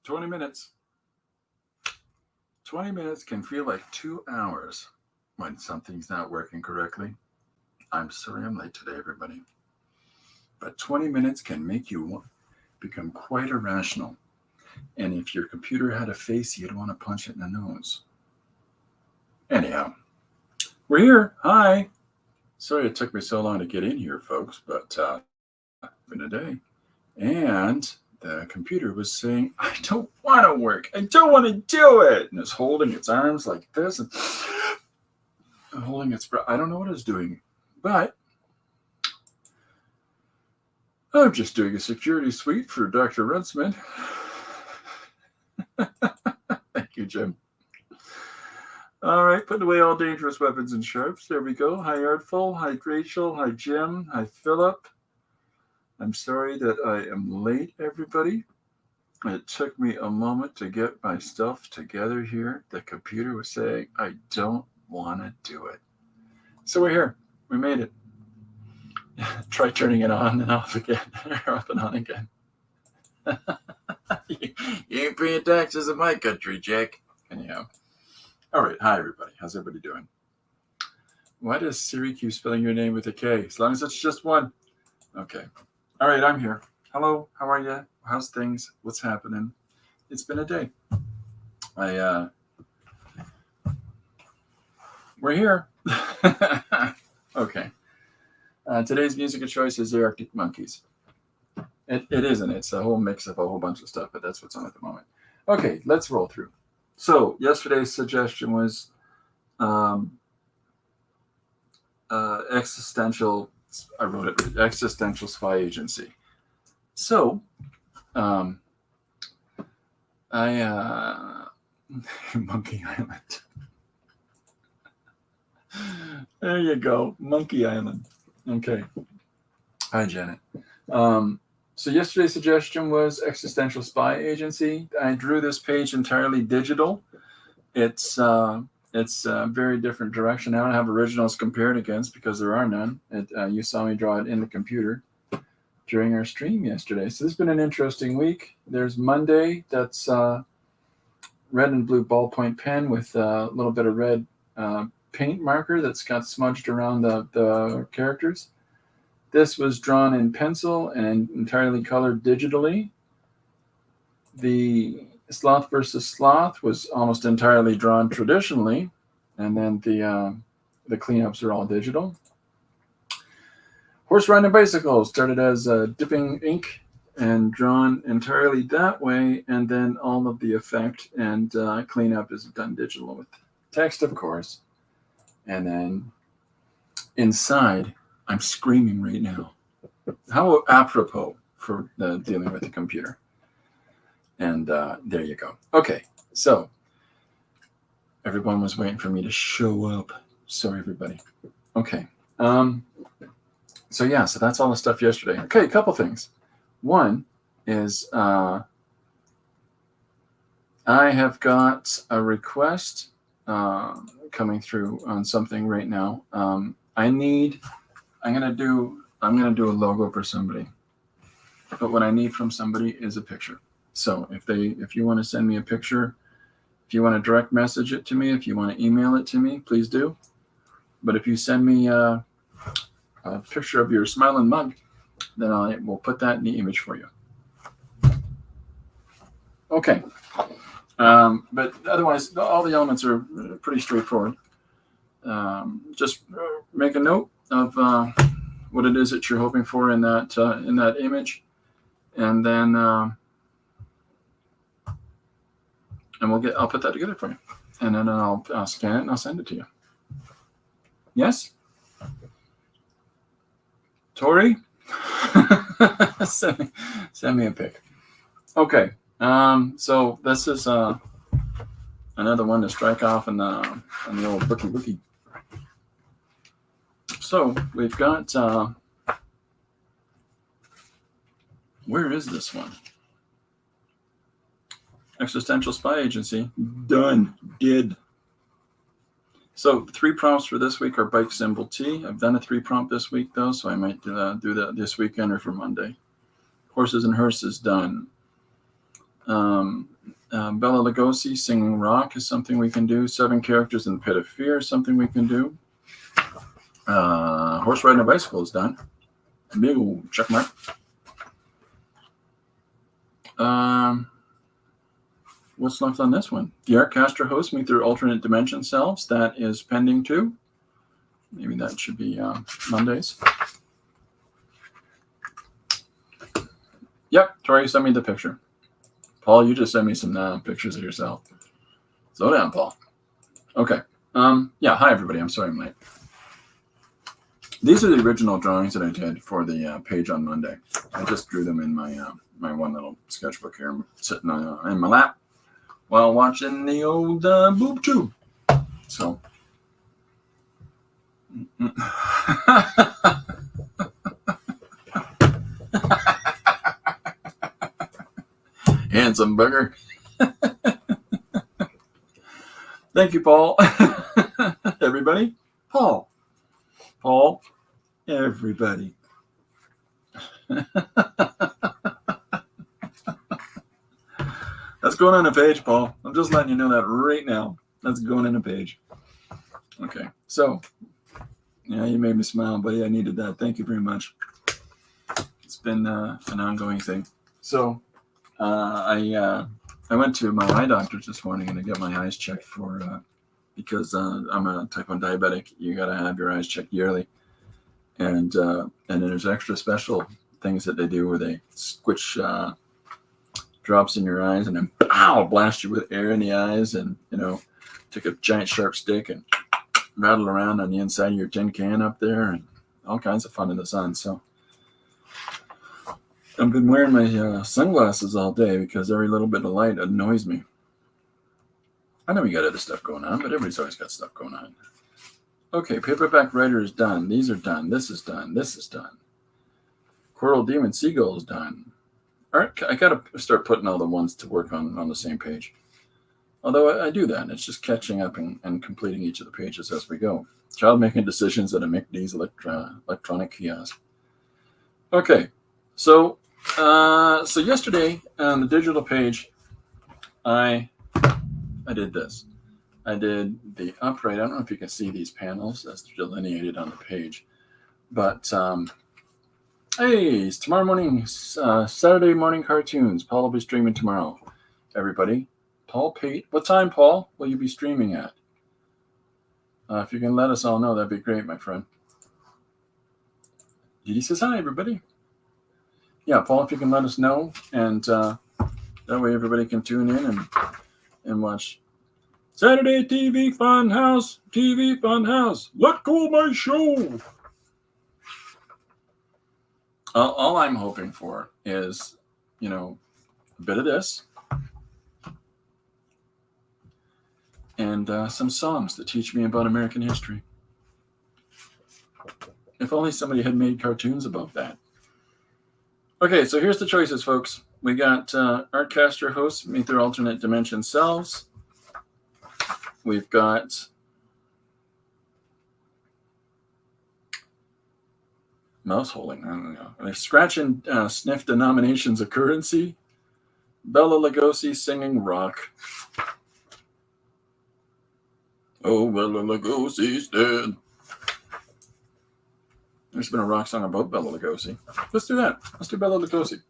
20 minutes. 20 minutes can feel like 2 hours when something's not working correctly. I'm sorry I'm late today, everybody. But 20 minutes can make you become quite irrational. And if your computer had a face, you'd want to punch it in the nose. Anyhow, we're here. Hi. Sorry it took me so long to get in here, folks, but been a day. And the computer was saying, I don't want to work. I don't want to do it. And it's holding its arms like this and holding its breath. I don't know what it's doing, but I'm just doing a security sweep for Dr. Runsman. Thank you, Jim. All right, put away all dangerous weapons and sharps. There we go. Hi, Artful. Hi, Rachel. Hi, Jim. Hi, Philip. I'm sorry that I am late, everybody. It took me a moment to get my stuff together here. The computer was saying, I don't want to do it. So we're here. We made it. Try turning it on and off again, or off and on again. You ain't paying taxes in my country, Jack. Anyhow. All right. Hi, everybody. How's everybody doing? Why does Siri keep spelling your name with a K? As long as it's just one. Okay. All right. I'm here. Hello. How are you? How's things? What's happening? It's been a day. We're here. Okay. Today's music of choice is the Arctic Monkeys. It isn't. It's a whole mix of a whole bunch of stuff, but that's what's on at the moment. Okay, let's roll through. So yesterday's suggestion was existential. I wrote it. Existential spy agency. So, Monkey Island. There you go, Monkey Island. Okay. Hi, Janet. So yesterday's suggestion was existential spy agency. I drew this page entirely digital. It's a very different direction. I don't have originals compared against because there are none. You saw me draw it in the computer during our stream yesterday. So this has been an interesting week. There's Monday. That's red and blue ballpoint pen with a little bit of red paint marker that's got smudged around the characters. This was drawn in pencil and entirely colored digitally. The Sloth versus Sloth was almost entirely drawn traditionally, and then the cleanups are all digital. Horse Riding Bicycle started as dipping ink and drawn entirely that way, and then all of the effect and cleanup is done digital with text, of course. And then inside, I'm screaming right now. How apropos for dealing with the computer. And there you go. Okay, so everyone was waiting for me to show up. Sorry, everybody. Okay. So that's all the stuff yesterday. Okay, a couple things. One is I have got a request coming through on something right now. I'm gonna do a logo for somebody, but what I need from somebody is a picture. So if you want to send me a picture, if you want to direct message it to me, if you want to email it to me, please do. But if you send me a picture of your smiling mug, then I will put that in the image for you. Okay. But otherwise, all the elements are pretty straightforward. Just make a note of what it is that you're hoping for in that image, and then I'll put that together for you, and then I'll scan it and I'll send it to you. Yes, Tori, send me a pic. Okay. So this is another one to strike off on the old bookie. So we've got where is this one? Existential Spy Agency. Done. Did. So 3 prompts for this week are bike symbol T. I've done a 3 prompt this week though, so I might do that this weekend or for Monday. Horses and hearses done. Bela Lugosi singing Rock is something we can do. 7 Characters in the Pit of Fear is something we can do. Horse Riding a Bicycle is done. Big old check mark. What's left on this one? The Artcaster hosts meet their alternate dimension selves. That is pending too. Maybe that should be Mondays. Yep, Tori sent me the picture. Paul, you just sent me some pictures of yourself. Slow down, Paul. Okay. Yeah, hi, everybody. I'm sorry I'm late. These are the original drawings that I did for the page on Monday. I just drew them in my my one little sketchbook here. I'm sitting in my lap while watching the old boob tube. So. Handsome bugger. Thank you, Paul. Everybody. Paul, everybody. That's going on a page, Paul. I'm just letting you know that right now. That's going in a page. Okay, so, yeah, you made me smile, buddy. I needed that. Thank you very much. It's been an ongoing thing. So, I went to my eye doctor this morning and I got my eyes checked for because I'm a type 1 diabetic. You got to have your eyes checked yearly, and then there's extra special things that they do where they squish drops in your eyes and then blast you with air in the eyes, and take a giant sharp stick and rattle around on the inside of your tin can up there, and all kinds of fun in the sun. So I've been wearing my sunglasses all day because every little bit of light annoys me. I know we got other stuff going on, but everybody's always got stuff going on. Okay, Paperback Writer is done. These are done. This is done. This is done. Coral Demon Seagull is done. All right, I got to start putting all the ones to work on the same page. Although I do that. It's just catching up and completing each of the pages as we go. Child Making Decisions at a McDee's electronic kiosk. Okay, so yesterday on the digital page, I did this. I did the upright. I don't know if you can see these panels as they're delineated on the page, but hey, it's tomorrow morning, Saturday morning cartoons. Paul will be streaming tomorrow. Everybody, Paul Pate. What time, Paul, will you be streaming at? If you can let us all know, that'd be great, my friend. Didi says hi, everybody. Yeah, Paul, if you can let us know, and that way everybody can tune in and watch Saturday TV Funhouse. Let go of my show. All I'm hoping for is, a bit of this and some songs that teach me about American history. If only somebody had made cartoons about that. Okay, so here's the choices, folks. We got Artcaster hosts meet their alternate dimension selves. We've got mouse holding. I don't know. Scratch and sniff denominations of currency. Bela Lugosi singing Rock. Oh, Bela Lugosi's dead. There's been a rock song about Bela Lugosi. Let's do that. Let's do Bela Lugosi.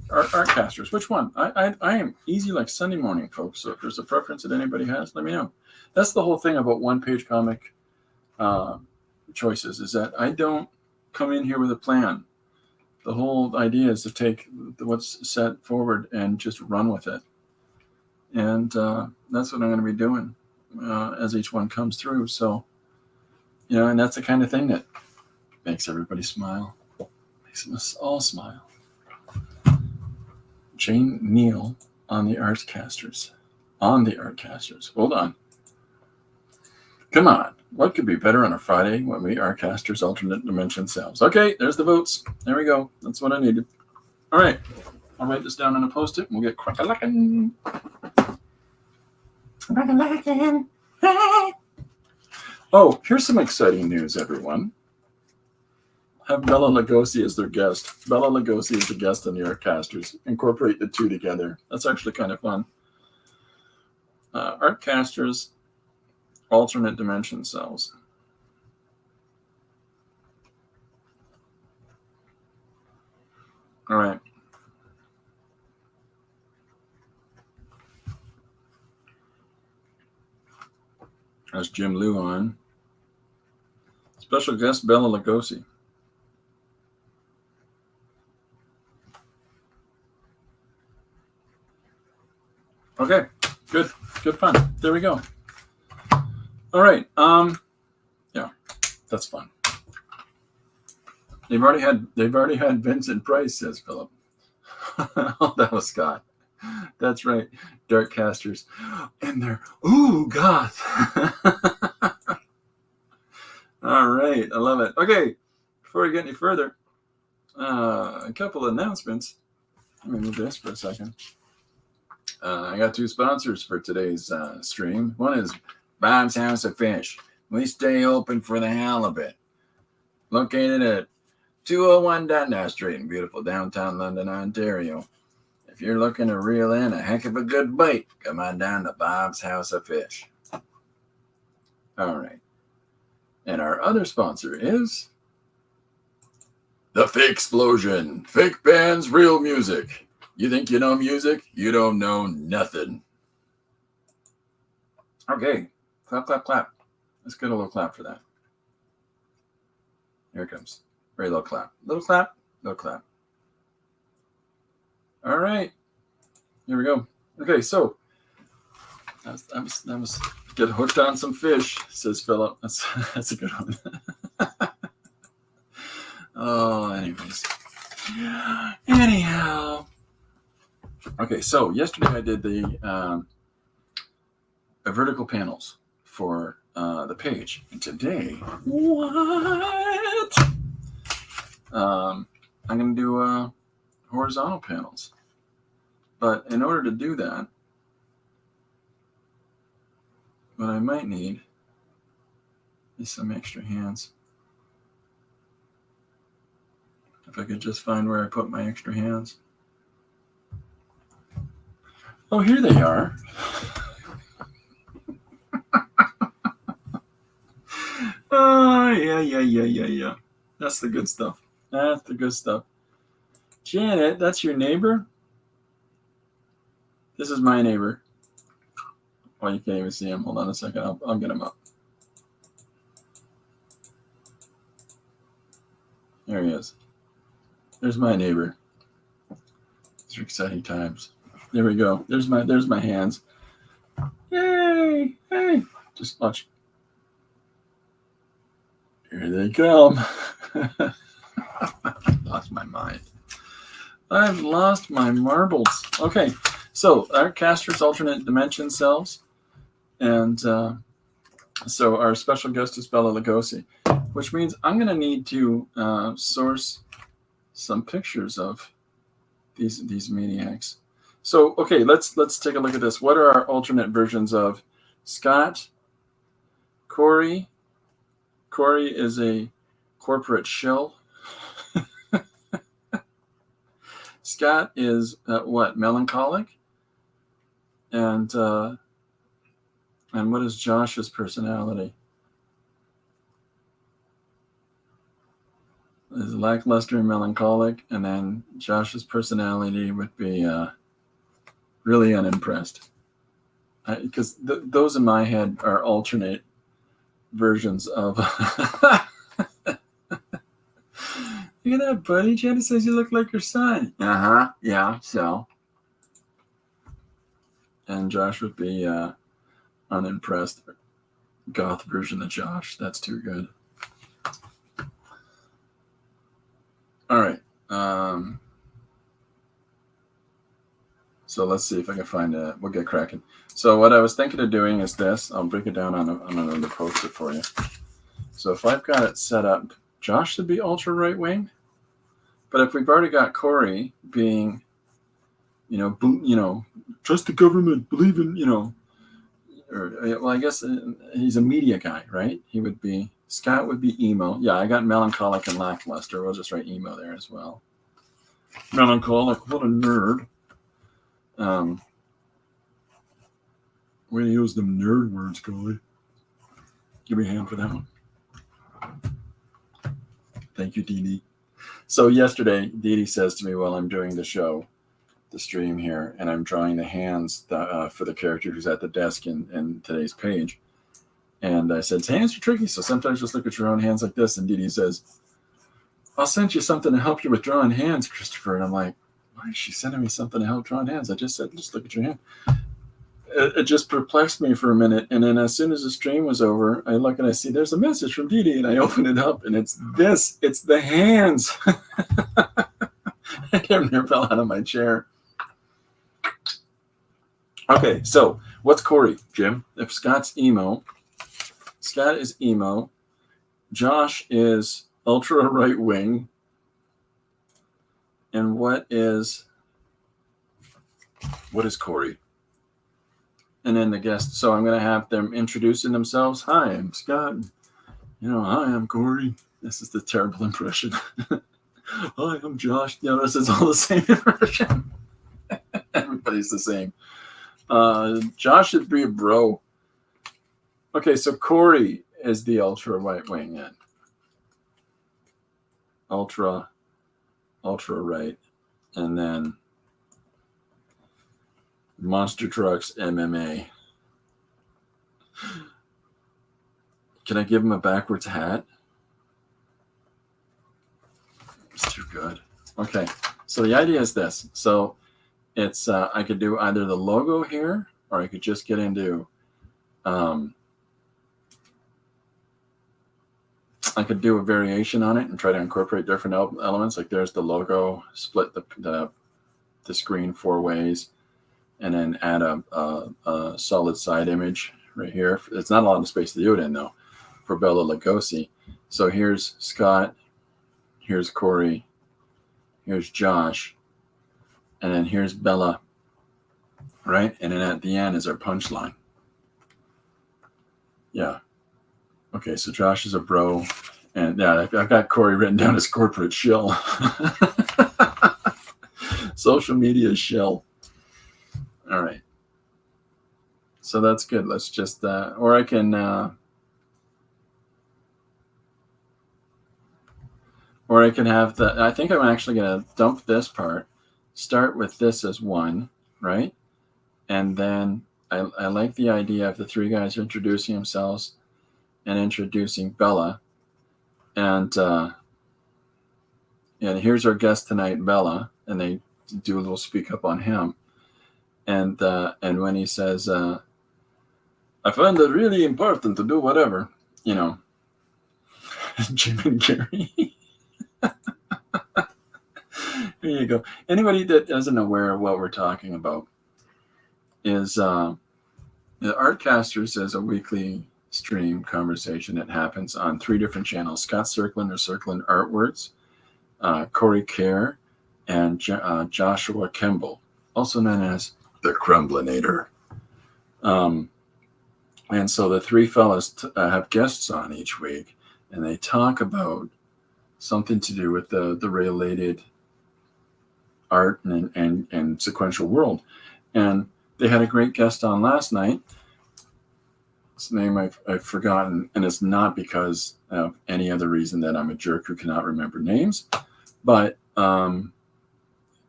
Artcasters. Which one? I am easy like Sunday morning, folks. So if there's a preference that anybody has, let me know. That's the whole thing about one-page comic choices, is that I don't come in here with a plan. The whole idea is to take what's set forward and just run with it. And that's what I'm going to be doing as each one comes through. So, and that's the kind of thing that makes everybody smile, makes us all smile. Jane Neal on the Artcasters. Hold on. Come on. What could be better on a Friday when we Artcasters alternate dimension selves? Okay, there's the votes. There we go. That's what I needed. All right. I'll write this down on a Post-it and we'll get crack-a-lackin'. Oh, here's some exciting news, everyone. have Bela Lugosi as their guest. Bela Lugosi is the guest on the Artcasters. Incorporate the two together. That's actually kind of fun. Artcasters, alternate dimension cells. All right. That's Jim Liu on. Special guest Bela Lugosi. Okay, good fun. There we go. All right. Yeah, that's fun. They've already had Vincent Price, says Philip. Oh, that was Scott. That's right. Darkcasters. And they're goth. All right. I love it. Okay. Before we get any further, a couple of announcements. Let me move this for a second. I got two sponsors for today's stream. One is Bob's House of Fish. We stay open for the halibut. Located at 201 Dundas Street in beautiful downtown London, Ontario. If you're looking to reel in a heck of a good bite, come on down to Bob's House of Fish. All right. And our other sponsor is The Fake Explosion. Fake bands, real music. You think you know music? You don't know nothing. Okay. Clap, clap, clap. Let's get a little clap for that. Here it comes. Very low clap. Little clap, little clap. All right. Here we go. Okay, so that was get hooked on some fish, says Philip. That's a good one. Oh, anyways. Anyhow. Okay, so yesterday I did the vertical panels for the page. And today, what? I'm going to do horizontal panels. But in order to do that, what I might need is some extra hands. If I could just find where I put my extra hands. Oh, here they are. Oh, yeah. That's the good stuff. That's the good stuff. Janet, that's your neighbor? This is my neighbor. Oh, you can't even see him. Hold on a second. I'll get him up. There he is. There's my neighbor. These are exciting times. There we go. There's my hands. Yay! Hey, just watch. Here they come. I've lost my mind. I've lost my marbles. Okay, so Artcasters alternate dimension cells, and so our special guest is Bela Lugosi, which means I'm going to need to source some pictures of these maniacs. So okay, let's take a look at this. What are our alternate versions of Scott? Corey. Corey is a corporate shill. Scott is what? Melancholic. And what is Josh's personality? Is lackluster and melancholic, and then Josh's personality would be really unimpressed. Because those in my head are alternate versions of. Look at that, buddy. Janet says you look like your son. Yeah, so. And Josh would be unimpressed. Goth version of Josh. That's too good. All right. So let's see if I can find it. We'll get cracking. So what I was thinking of doing is this. I'll break it down on another post-it for you. So if I've got it set up, Josh should be ultra right wing. But if we've already got Corey being, trust the government, believe in, or well, I guess he's a media guy, right? He would be Scott would be emo. Yeah, I got melancholic and lackluster. We'll just write emo there as well. Melancholic, what a nerd. Way to use them nerd words, Coley. Give me a hand for that one. Thank you, Dee Dee. So yesterday, Dee Dee says to me while I'm doing the show, the stream here, and I'm drawing the hands for the character who's at the desk in today's page. And I said, hands are tricky, so sometimes just look at your own hands like this. And Dee Dee says, I'll send you something to help you with drawing hands, Christopher. And I'm like, why is she sending me something to help drawing hands? I just said, just look at your hand. It just perplexed me for a minute. And then as soon as the stream was over, I look and I see there's a message from Dee Dee. And I open it up, and it's this. It's the hands. I damn near fell out of my chair. Okay, so what's Corey, Jim? If Scott's emo, Scott is emo. Josh is ultra right wing. And what is Corey? And then the guest. So I'm going to have them introducing themselves. Hi, I'm Scott. Hi, I'm Corey. This is the terrible impression. Hi, I'm Josh. This is all the same impression. Everybody's the same. Josh should be a bro. Okay, so Corey is the ultra right wing then. Ultra right. And then Monster Trucks MMA. Can I give him a backwards hat? It's too good. Okay, so the idea is this. So it's I could do either the logo here, or I could just get into I could do a variation on it and try to incorporate different elements. Like there's the logo, split the screen 4 ways, and then add a solid side image right here. It's not a lot of space to do it in though, for Bela Lugosi. So here's Scott, here's Corey, here's Josh, and then here's Bella, right? And then at the end is our punchline. Yeah. Okay, so Josh is a bro, and yeah, I've got Corey written down as corporate shill. Social media shill. All right. So that's good. Let's just, or I can have I think I'm actually going to dump this part, start with this as 1, right? And then I like the idea of the 3 guys introducing themselves and introducing Bella. And here's our guest tonight, Bella. And they do a little speak up on him. And when he says, I find it really important to do whatever, Jim and Gary. Here you go. Anybody that isn't aware of what we're talking about is the Artcasters is a weekly stream conversation that happens on 3 different channels: Scott Circlin or Circlin Artworks, Corey Kerr, and Joshua Kemble, also known as the Crumblinator. And so the 3 fellas have guests on each week, and they talk about something to do with the related art and sequential world. And they had a great guest on last night. His name I've forgotten, and it's not because of any other reason that I'm a jerk who cannot remember names, but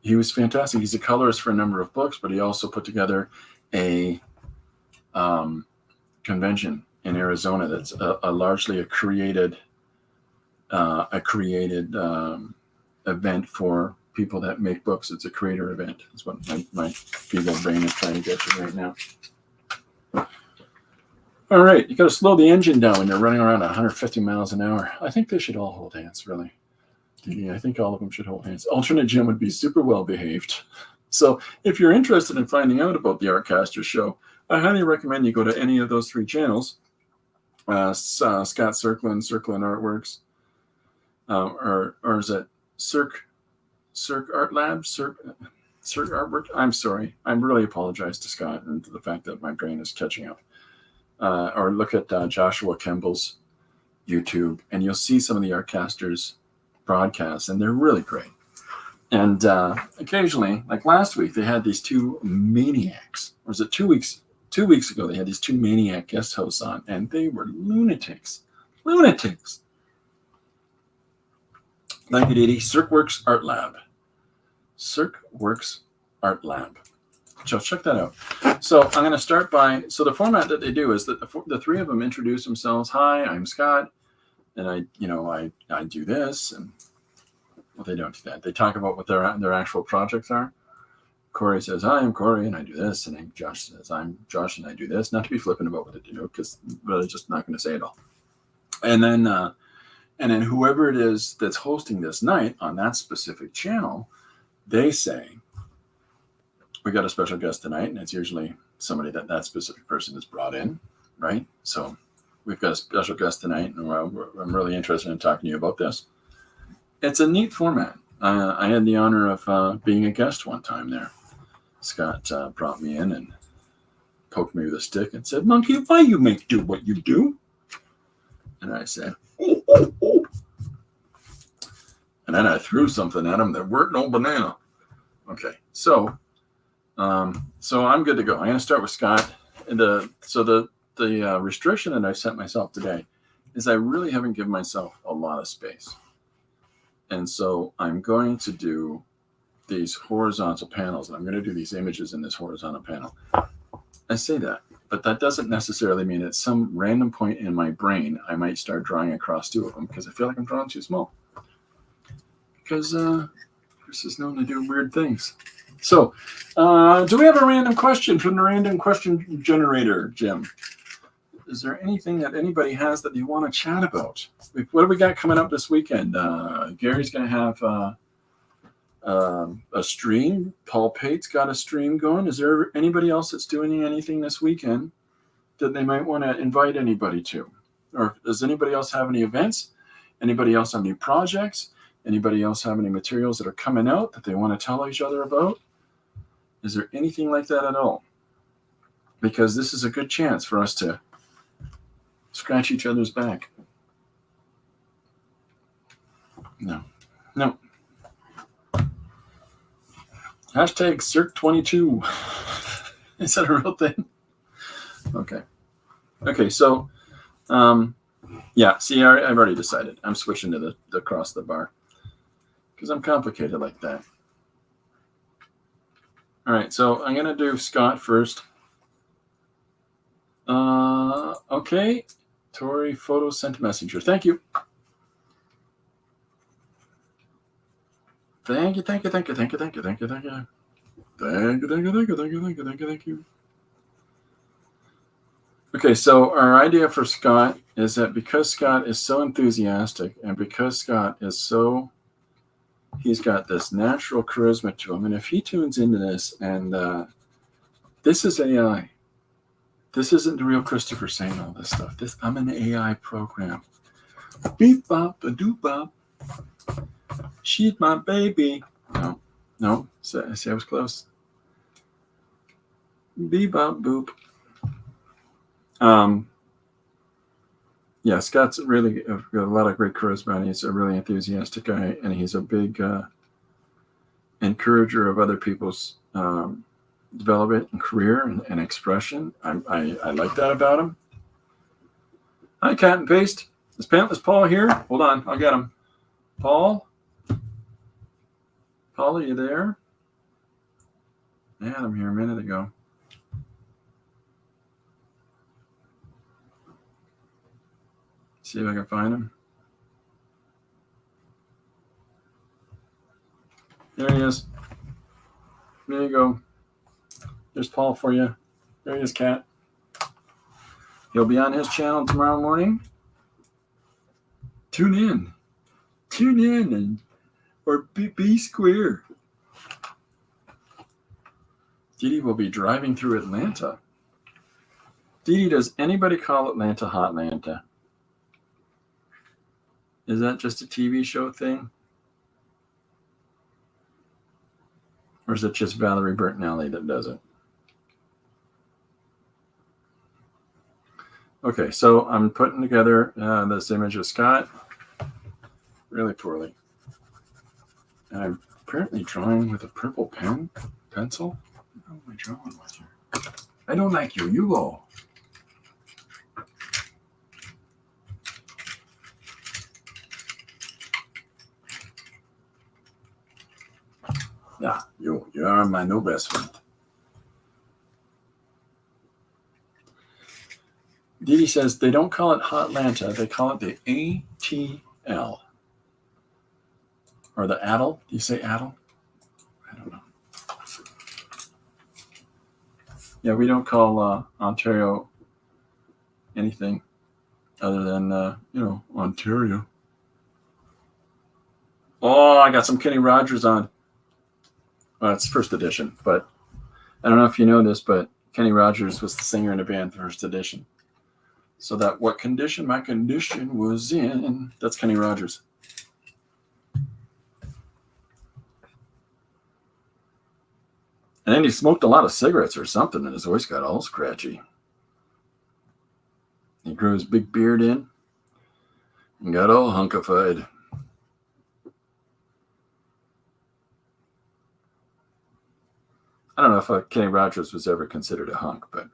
he was fantastic. He's a colorist for a number of books, but he also put together a convention in Arizona that's a largely a created event for people that make books. It's a creator event. That's what my feeble brain is trying to get to right now. All right, you got to slow the engine down when you're running around 150 miles an hour. I think they should all hold hands, really. I think all of them should hold hands. Alternate Jim would be super well behaved. So if you're interested in finding out about the Artcaster show, I highly recommend you go to any of those 3 channels. Scott Circlin Artworks, or is it Circ Art Lab? Circ Artwork? I'm sorry. I really apologize to Scott and to the fact that my brain is catching up. Or look at Joshua Kemble's YouTube, and you'll see some of the Artcasters broadcasts, and they're really great. And occasionally, like last week, they had these two maniacs. Or was it 2 weeks? 2 weeks ago, they had these two maniac guest hosts on, and they were lunatics. Lunatics. Thank you, Didi. CirqueWorks Art Lab. CirqueWorks Art Lab. So check that out. So I'm going to start by, so the format that they do is that the three of them introduce themselves. Hi, I'm Scott, and I do this, and well, they don't do that. They talk about what their actual projects are. Corey says, hi, I'm Corey, and I do this, and Josh says, I'm Josh, and I do this. Not to be flippant about what they do, because I'm really just not going to say it all. And then whoever it is that's hosting this night on that specific channel, they say, we got a special guest tonight, and it's usually somebody that specific person is brought in, right? So we've got a special guest tonight, and I'm really interested in talking to you about this. It's a neat format. I had the honor of being a guest one time there. Scott brought me in and poked me with a stick and said, Monkey, why you make do what you do? And I said, oh, oh, oh. And then I threw something at him that weren't no banana. Okay, so I'm good to go. I'm going to start with Scott. And the restriction that I set myself today is I really haven't given myself a lot of space. And so I'm going to do these horizontal panels, and I'm going to do these images in this horizontal panel. I say that, but that doesn't necessarily mean at some random point in my brain, I might start drawing across two of them because I feel like I'm drawing too small. Because Chris is known to do weird things. So, do we have a random question from the random question generator, Jim? Is there anything that anybody has that you want to chat about? What do we got coming up this weekend? Gary's going to have a stream. Paul Pate's got a stream going. Is there anybody else that's doing anything this weekend that they might want to invite anybody to? Or does anybody else have any events? Anybody else on new projects? Anybody else have any materials that are coming out that they want to tell each other about? Is there anything like that at all? Because this is a good chance for us to scratch each other's back. No. Hashtag Cirque22. Is that a real thing? Okay, so, yeah, see, I've already decided. I'm switching to the across the bar because I'm complicated like that. All right, so I'm going to do Scott first. Okay, Tori Photo sent messenger. Thank you. Thank you. Okay, so our idea for Scott is that because Scott is so enthusiastic and because Scott is he's got this natural charisma to him, and if he tunes into this, and this is AI. This isn't the real Christopher saying all this stuff. I'm an AI program. Beep bop a doop bop. She's my baby. No. See, I was close. Beep bop boop. Yeah, Scott's really got a lot of great charisma, and he's a really enthusiastic guy, and he's a big encourager of other people's development and career and expression. I like that about him. Hi, Cat and Paste. Is Pantless Paul here? Hold on, I'll get him. Paul, are you there? I had him here a minute ago. See if I can find him. There he is. There you go. There's Paul for you. There he is, Cat. He'll be on his channel tomorrow morning. Tune in, or be square. Didi will be driving through Atlanta. Didi, does anybody call Atlanta Hotlanta? Is that just a TV show thing? Or is it just Valerie Bertinelli that does it? Okay, so I'm putting together this image of Scott really poorly. And I'm apparently drawing with a purple pencil. What am I drawing with here? I don't like you. You go. Yeah, you are my new best friend. Dee says they don't call it Hotlanta, they call it the ATL. Or the ATL. Do you say ATL? I don't know. Yeah, we don't call Ontario anything other than, Ontario. Oh, I got some Kenny Rogers on. Well, it's first edition, but I don't know if you know this, but Kenny Rogers was the singer in the band first edition. So that what condition my condition was in, that's Kenny Rogers. And then he smoked a lot of cigarettes or something, and his voice got all scratchy. He grew his big beard in and got all hunkified. I don't know if Kenny Rogers was ever considered a hunk, but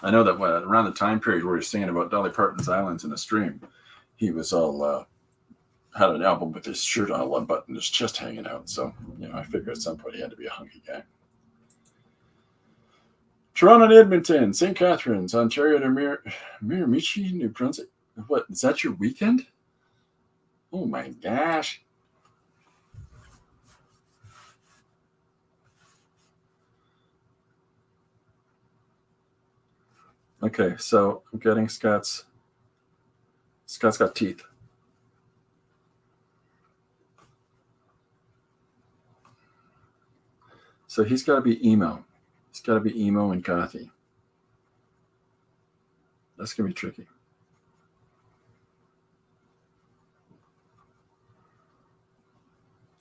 I know that around the time period where he was singing about Dolly Parton's Islands in a Stream, he was all had an album with his shirt all unbuttoned, his chest hanging out. So, I figured at some point he had to be a hunky guy. Toronto and Edmonton, St. Catharines, Ontario to Miramichi, New Brunswick. What, is that your weekend? Oh my gosh. Okay, so I'm getting Scott's got teeth. So he's got to be emo. He's got to be emo and gothy. That's going to be tricky.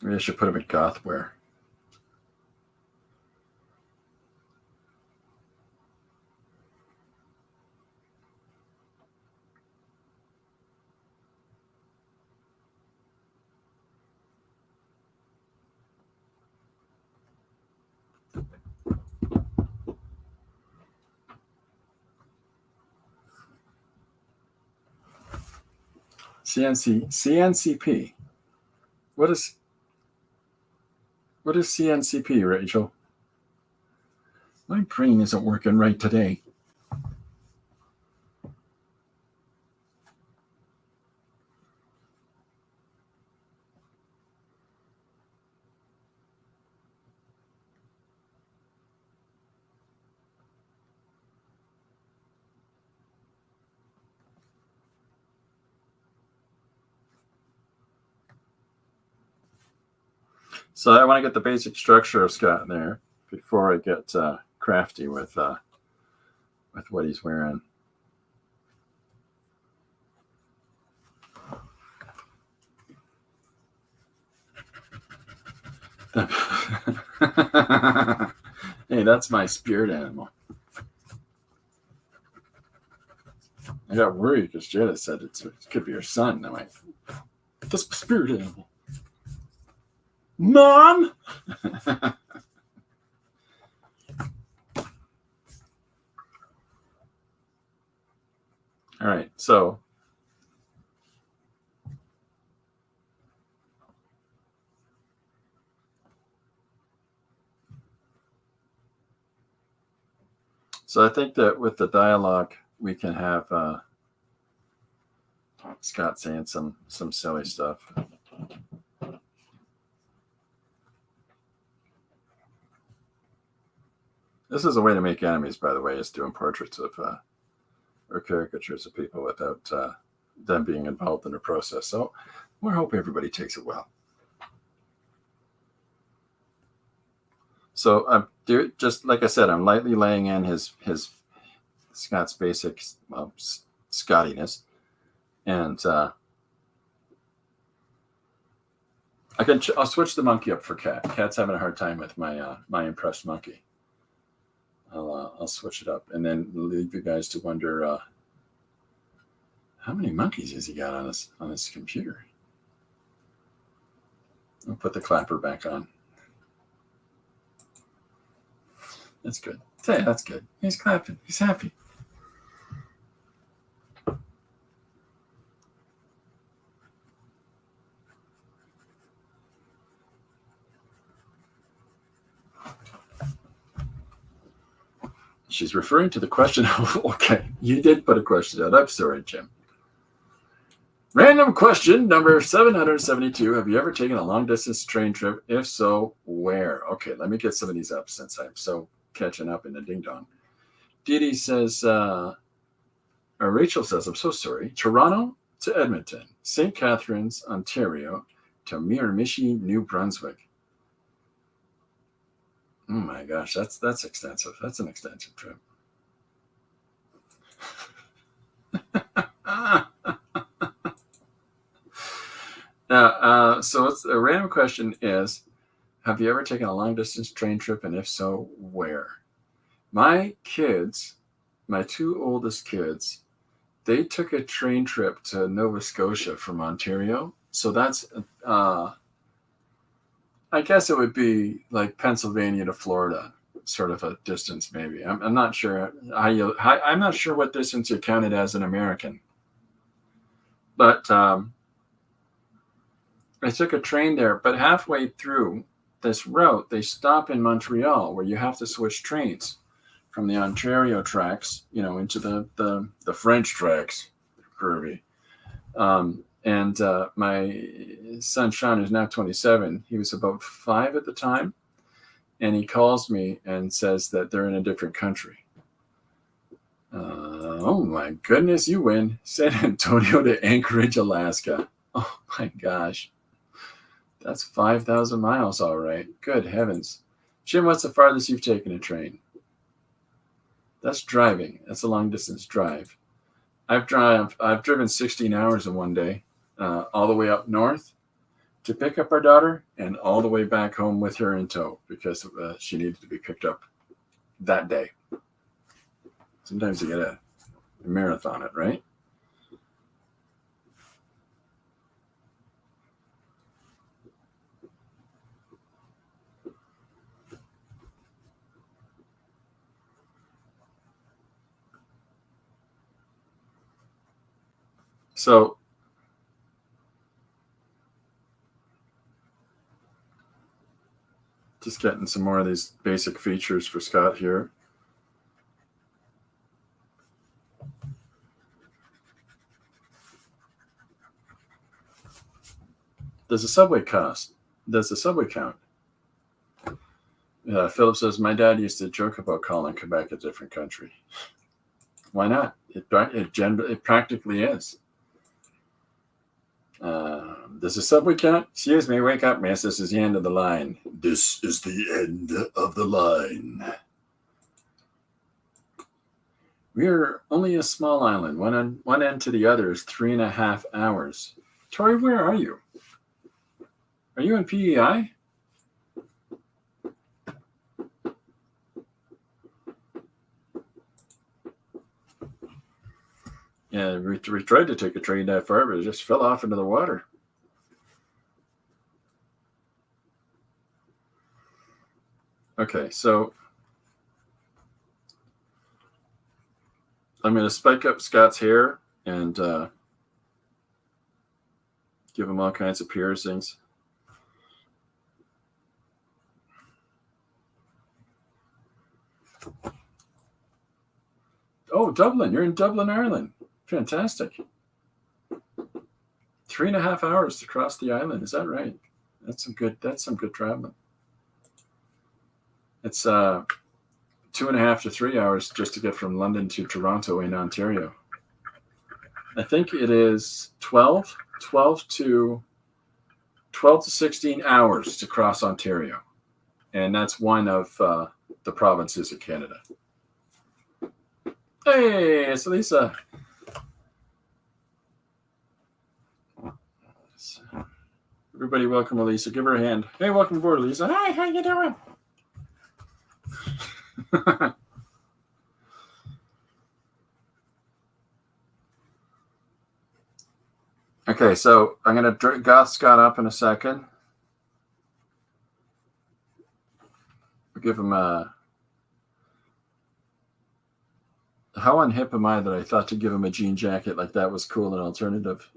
Maybe I should put him in goth wear. CNCP. What is CNCP, Rachel? My brain isn't working right today. So I want to get the basic structure of Scott in there before I get crafty with what he's wearing. Hey, that's my spirit animal. I got worried because Jetta said it could be her son. I'm like, that's my spirit animal. Mom! All right, so I think that with the dialogue, we can have Scott saying some silly stuff. This is a way to make enemies, by the way, is doing portraits of or caricatures of people without them being involved in the process. So we hope everybody takes it well. So just like I said, I'm lightly laying in his Scott's basic Scottiness, and I'll switch the monkey up for Cat. Cat's having a hard time with my impressed monkey. I'll switch it up and then leave you guys to wonder how many monkeys has he got on his computer. I'll put the clapper back on. That's good. Hey, that's good. He's clapping. He's happy. She's referring to the question of, okay, you did put a question out. I'm sorry, Jim. Random question number 772. Have you ever taken a long-distance train trip? If so, where? Okay, let me get some of these up since I'm so catching up in the ding-dong. Dee Dee says, Rachel says, I'm so sorry. Toronto to Edmonton, St. Catharines, Ontario, to Miramichi, New Brunswick. Oh my gosh, that's extensive. That's an extensive trip. So it's a random question is, have you ever taken a long distance train trip, and if so, where? My kids, my two oldest kids, they took a train trip to Nova Scotia from Ontario. So that's I guess it would be like Pennsylvania to Florida, sort of a distance maybe. I'm not sure I'm not sure what distance you counted as an American. But I took a train there, but halfway through this route, they stop in Montreal where you have to switch trains from the Ontario tracks, into the French tracks, curvy. And my son, Sean, who's now 27, he was about 5 at the time. And he calls me and says that they're in a different country. Oh, my goodness, you win. San Antonio to Anchorage, Alaska. Oh, my gosh. That's 5,000 miles, all right. Good heavens. Jim, what's the farthest you've taken a train? That's driving. That's a long-distance drive. I've driven 16 hours in one day. All the way up north to pick up our daughter and all the way back home with her in tow because she needed to be picked up that day. Sometimes you get a marathon it, right? So just getting some more of these basic features for Scott here. Does the subway cost? Does the subway count? Philip says, my dad used to joke about calling Quebec a different country. Why not? It practically is. Does the subway count? Excuse me, wake up, miss. This is the end of the line. This is the end of the line. We're only a small island. One end to the other is 3.5 hours. Tori, where are you? Are you in PEI? Yeah, we tried to take a train that far, but it just fell off into the water. Okay, so I'm going to spike up Scott's hair and give him all kinds of piercings. Oh, Dublin. You're in Dublin, Ireland. Fantastic. 3.5 hours to cross the island. Is that right? That's some good traveling. It's 2.5 to 3 hours just to get from London to Toronto in Ontario. I think it is 12 to 16 hours to cross Ontario. And that's one of the provinces of Canada. Hey, it's Lisa. Everybody welcome Elisa. Give her a hand. Hey, welcome aboard, Elisa. Hi, how you doing? Okay, so I'm going to got Scott up in a second. I'll give him a... How unhip am I that I thought to give him a jean jacket like that was cool and alternative?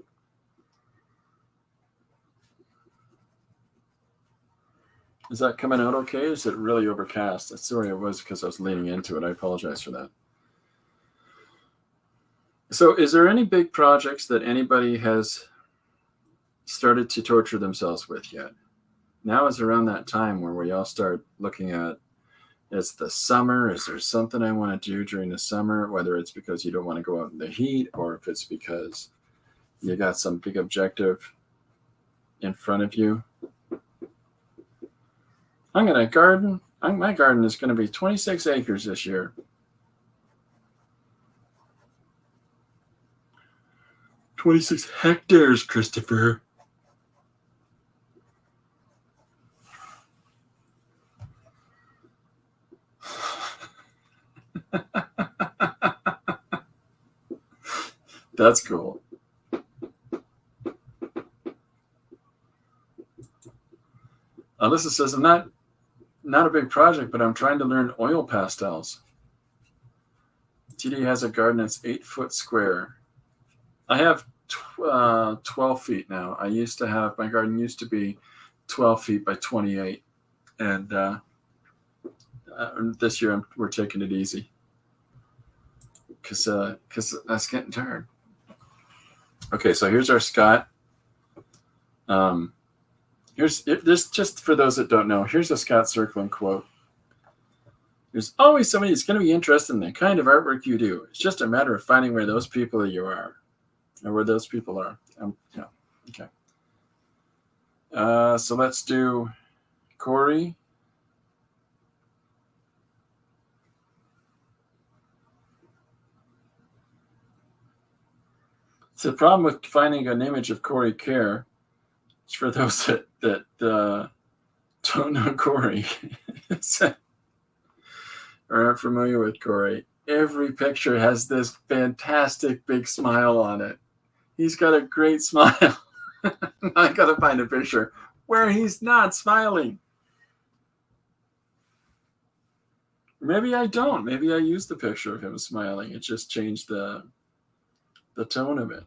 Is that coming out okay? Is it really overcast? Sorry, it was because I was leaning into it. I apologize for that. So is there any big projects that anybody has started to torture themselves with yet? Now is around that time where we all start looking at, it's the summer. Is there something I want to do during the summer? Whether it's because you don't want to go out in the heat or if it's because you got some big objective in front of you. I'm going to garden. My garden is going to be 26 acres this year. 26 hectares, Christopher. That's cool. Alyssa says, I'm not a big project, but I'm trying to learn oil pastels. TD has a garden that's 8 foot square. I have 12 feet now. My garden used to be 12 feet by 28. And this year we're taking it easy. Because that's getting tired. Okay, so here's our Scott. This just for those that don't know, here's a Scott Circlin quote. There's always somebody that's going to be interested in the kind of artwork you do. It's just a matter of finding where those people you are, or where those people are. Yeah, okay. So let's do Corey. So the problem with finding an image of Corey Kerr, it's for those that don't know Corey or aren't familiar with Corey, every picture has this fantastic big smile on it. He's got a great smile. I got to find a picture where he's not smiling. Maybe I don't. Maybe I used the picture of him smiling. It just changed the tone of it.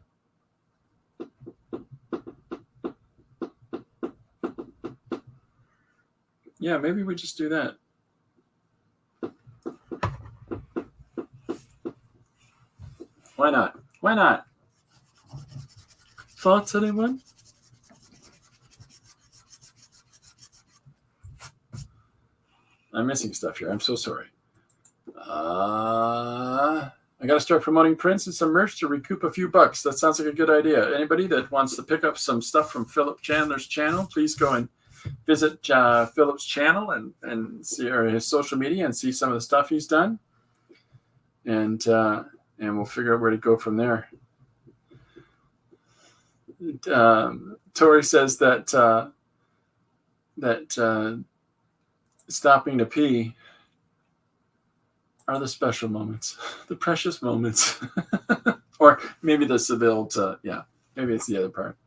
Yeah, maybe we just do that. Why not? Why not? Thoughts, anyone? I'm missing stuff here. I'm so sorry. I got to start promoting prints and some merch to recoup a few bucks. That sounds like a good idea. Anybody that wants to pick up some stuff from Philip Chandler's channel, please go and visit Philip's channel and see or his social media and see some of the stuff he's done. And we'll figure out where to go from there. Tori says that stopping to pee are the special moments, the precious moments. Or maybe the Seville maybe it's the other part.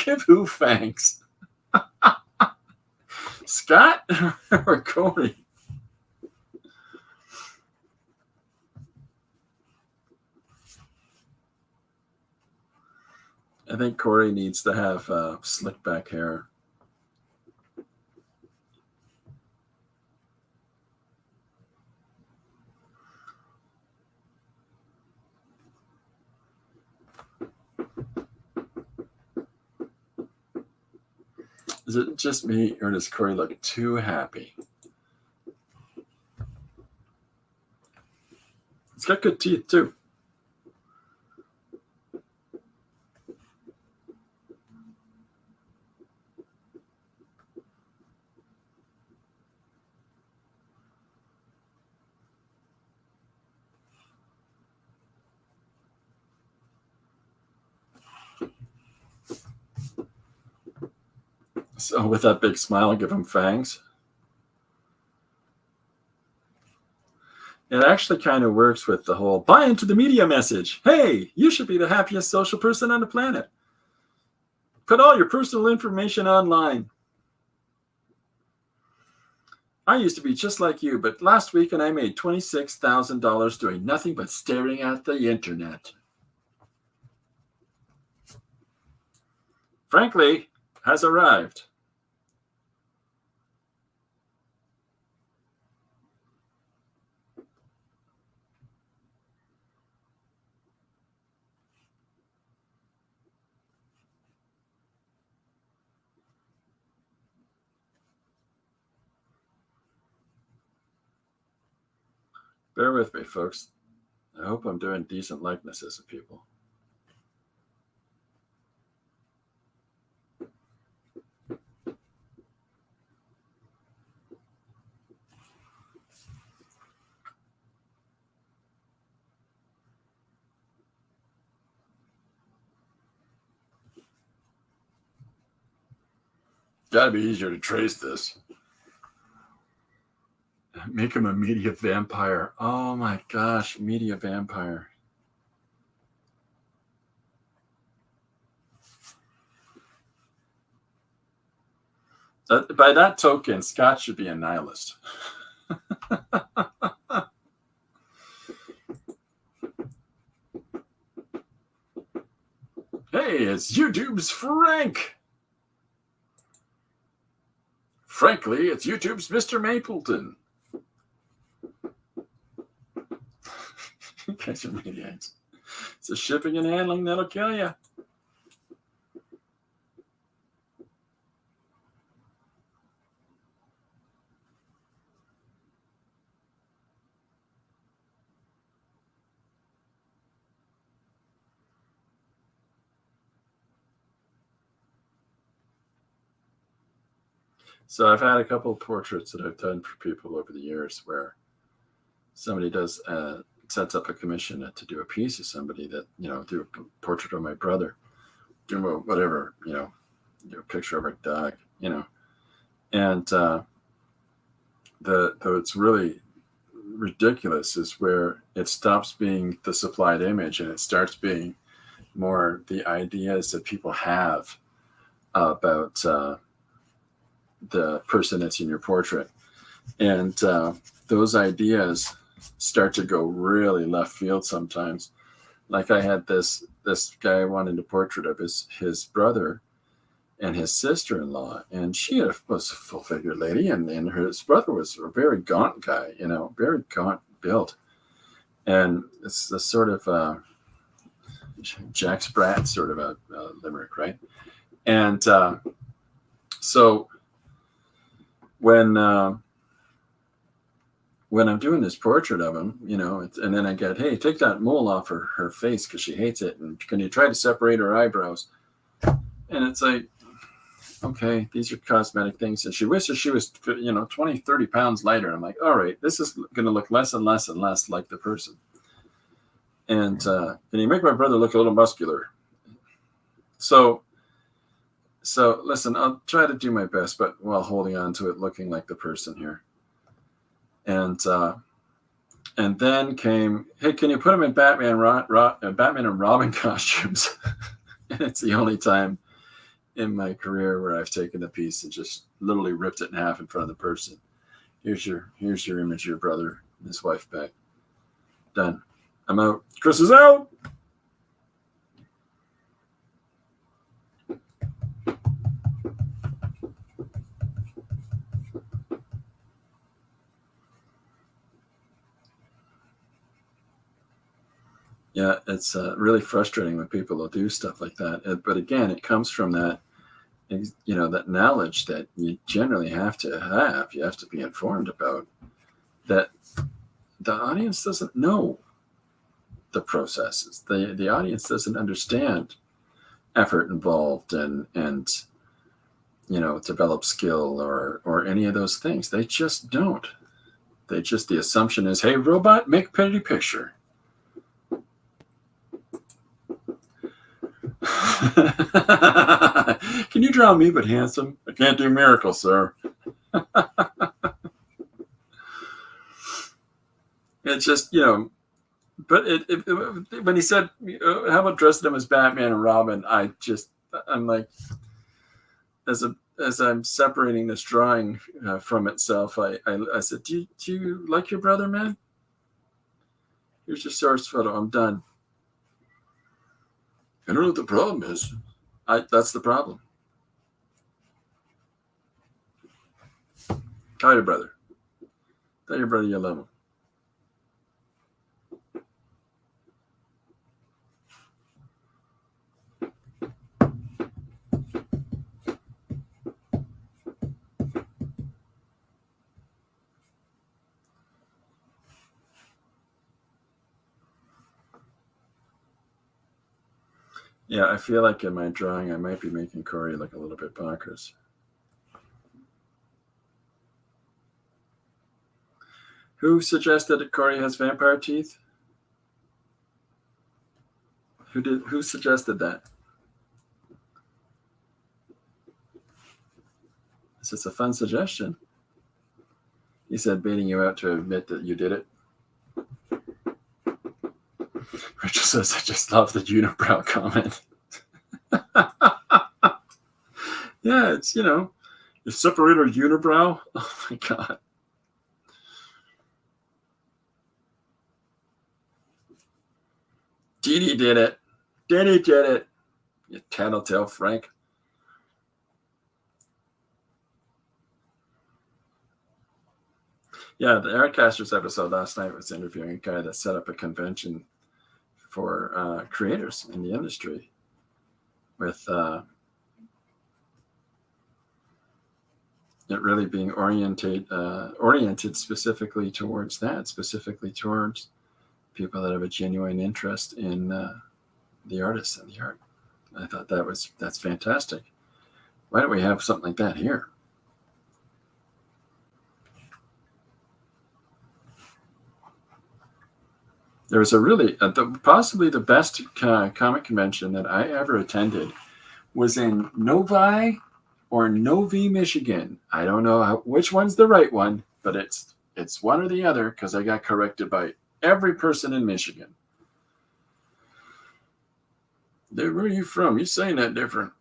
Give who thanks? Scott or Corey? I think Corey needs to have slick back hair. Is it just me, or does Corey look too happy? It's got good teeth, too. So with that big smile, give him fangs. It actually kind of works with the whole buy into the media message. Hey, you should be the happiest social person on the planet. Put all your personal information online. I used to be just like you, but last weekend I made $26,000 doing nothing but staring at the internet. Frankly, has arrived. Bear with me, folks. I hope I'm doing decent likenesses of people. Gotta be easier to trace this. Make him a media vampire. Oh my gosh, media vampire. By that token, Scott should be a nihilist. Hey, it's YouTube's Frank. Frankly, it's YouTube's Mr. Mapleton. You guys are maniacs. It's the shipping and handling that'll kill you. So I've had a couple of portraits that I've done for people over the years where somebody does sets up a commission to do a piece of somebody that, do a portrait of my brother, do whatever, do a picture of our dog, and it's really ridiculous is where it stops being the supplied image and it starts being more the ideas that people have about the person that's in your portrait. And those ideas start to go really left field sometimes. Like I had this guy wanted a portrait of his brother and his sister-in-law, and she was a full-figured lady, and his brother was a very gaunt guy, very gaunt built. And it's the sort of Jack Sprat sort of a limerick, right? And so when I'm doing this portrait of him, and then I get, hey, take that mole off her face because she hates it, and can you try to separate her eyebrows? And it's like, okay, these are cosmetic things, and she wishes she was 20, 30 pounds lighter. I'm like, all right, this is going to look less and less and less like the person. And can you make my brother look a little muscular? So listen, I'll try to do my best, but while holding on to it looking like the person here. And then came, hey, can you put him in Batman and Robin costumes? And it's the only time in my career where I've taken a piece and just literally ripped it in half in front of the person. Here's your image of your brother and his wife back. Done. I'm out. Chris is out. Yeah, it's really frustrating when people will do stuff like that. But again, it comes from that, that knowledge that you generally have to have. You have to be informed about that. The audience doesn't know the processes. The audience doesn't understand effort involved and develop skill or any of those things. They just don't. The assumption is, hey, robot, make a pretty picture. Can you draw me but handsome? I can't do miracles, sir. It's just, but when he said, how about dressing them as Batman and Robin, I'm like, as I'm separating this drawing from itself, I said, do you like your brother, man? Here's your source photo. I'm done. I don't know what the problem is. That's the problem. Tell your brother. Tell your brother you love him. Yeah, I feel like in my drawing, I might be making Corey look a little bit bonkers. Who suggested that Corey has vampire teeth? Who suggested that? This is a fun suggestion. He said, baiting you out to admit that you did it. Rachel says, I just love the unibrow comment. Yeah, it's, you separate our unibrow. Oh my God. Dee did it. Danny did it. You tattletale Frank. Yeah, the Aircasters episode last night was interviewing a guy that set up a convention for creators in the industry with it really being oriented specifically towards people that have a genuine interest in the artists and the art. I thought that's fantastic. Why don't we have something like that here? There was possibly the best comic convention that I ever attended was in Novi or Novi, Michigan. I don't know which one's the right one, but it's one or the other because I got corrected by every person in Michigan. Where are you from? You're saying that different.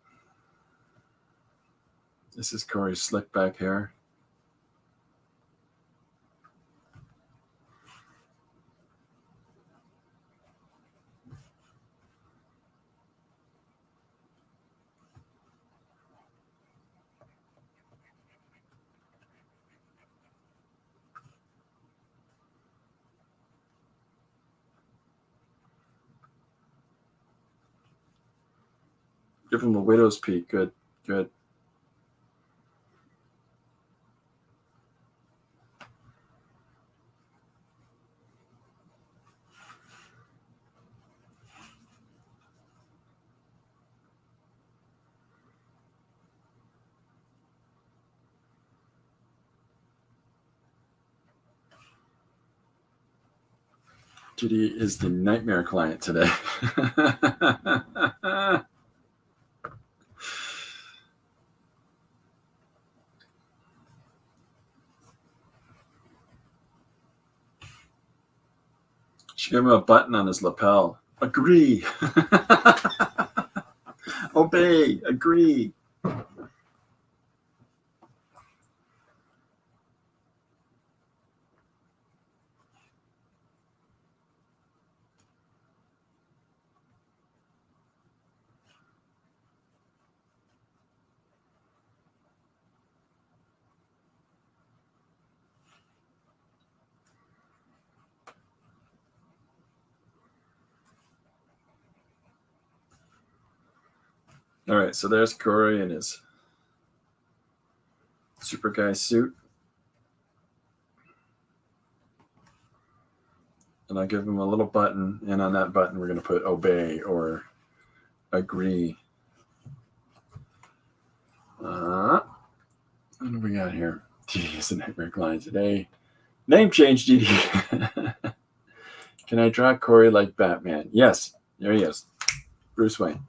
This is Corey's slick back hair. Give him a widow's peak. Good. Judy is the nightmare client today. She gave him a button on his lapel. Agree. Obey. Agree. All right, so there's Corey in his super guy suit. And I'll give him a little button, and on that button we're going to put obey or agree. What do we got here? Didi is a nightmare client today. Name change, Didi. Can I draw Corey like Batman? Yes, there he is. Bruce Wayne.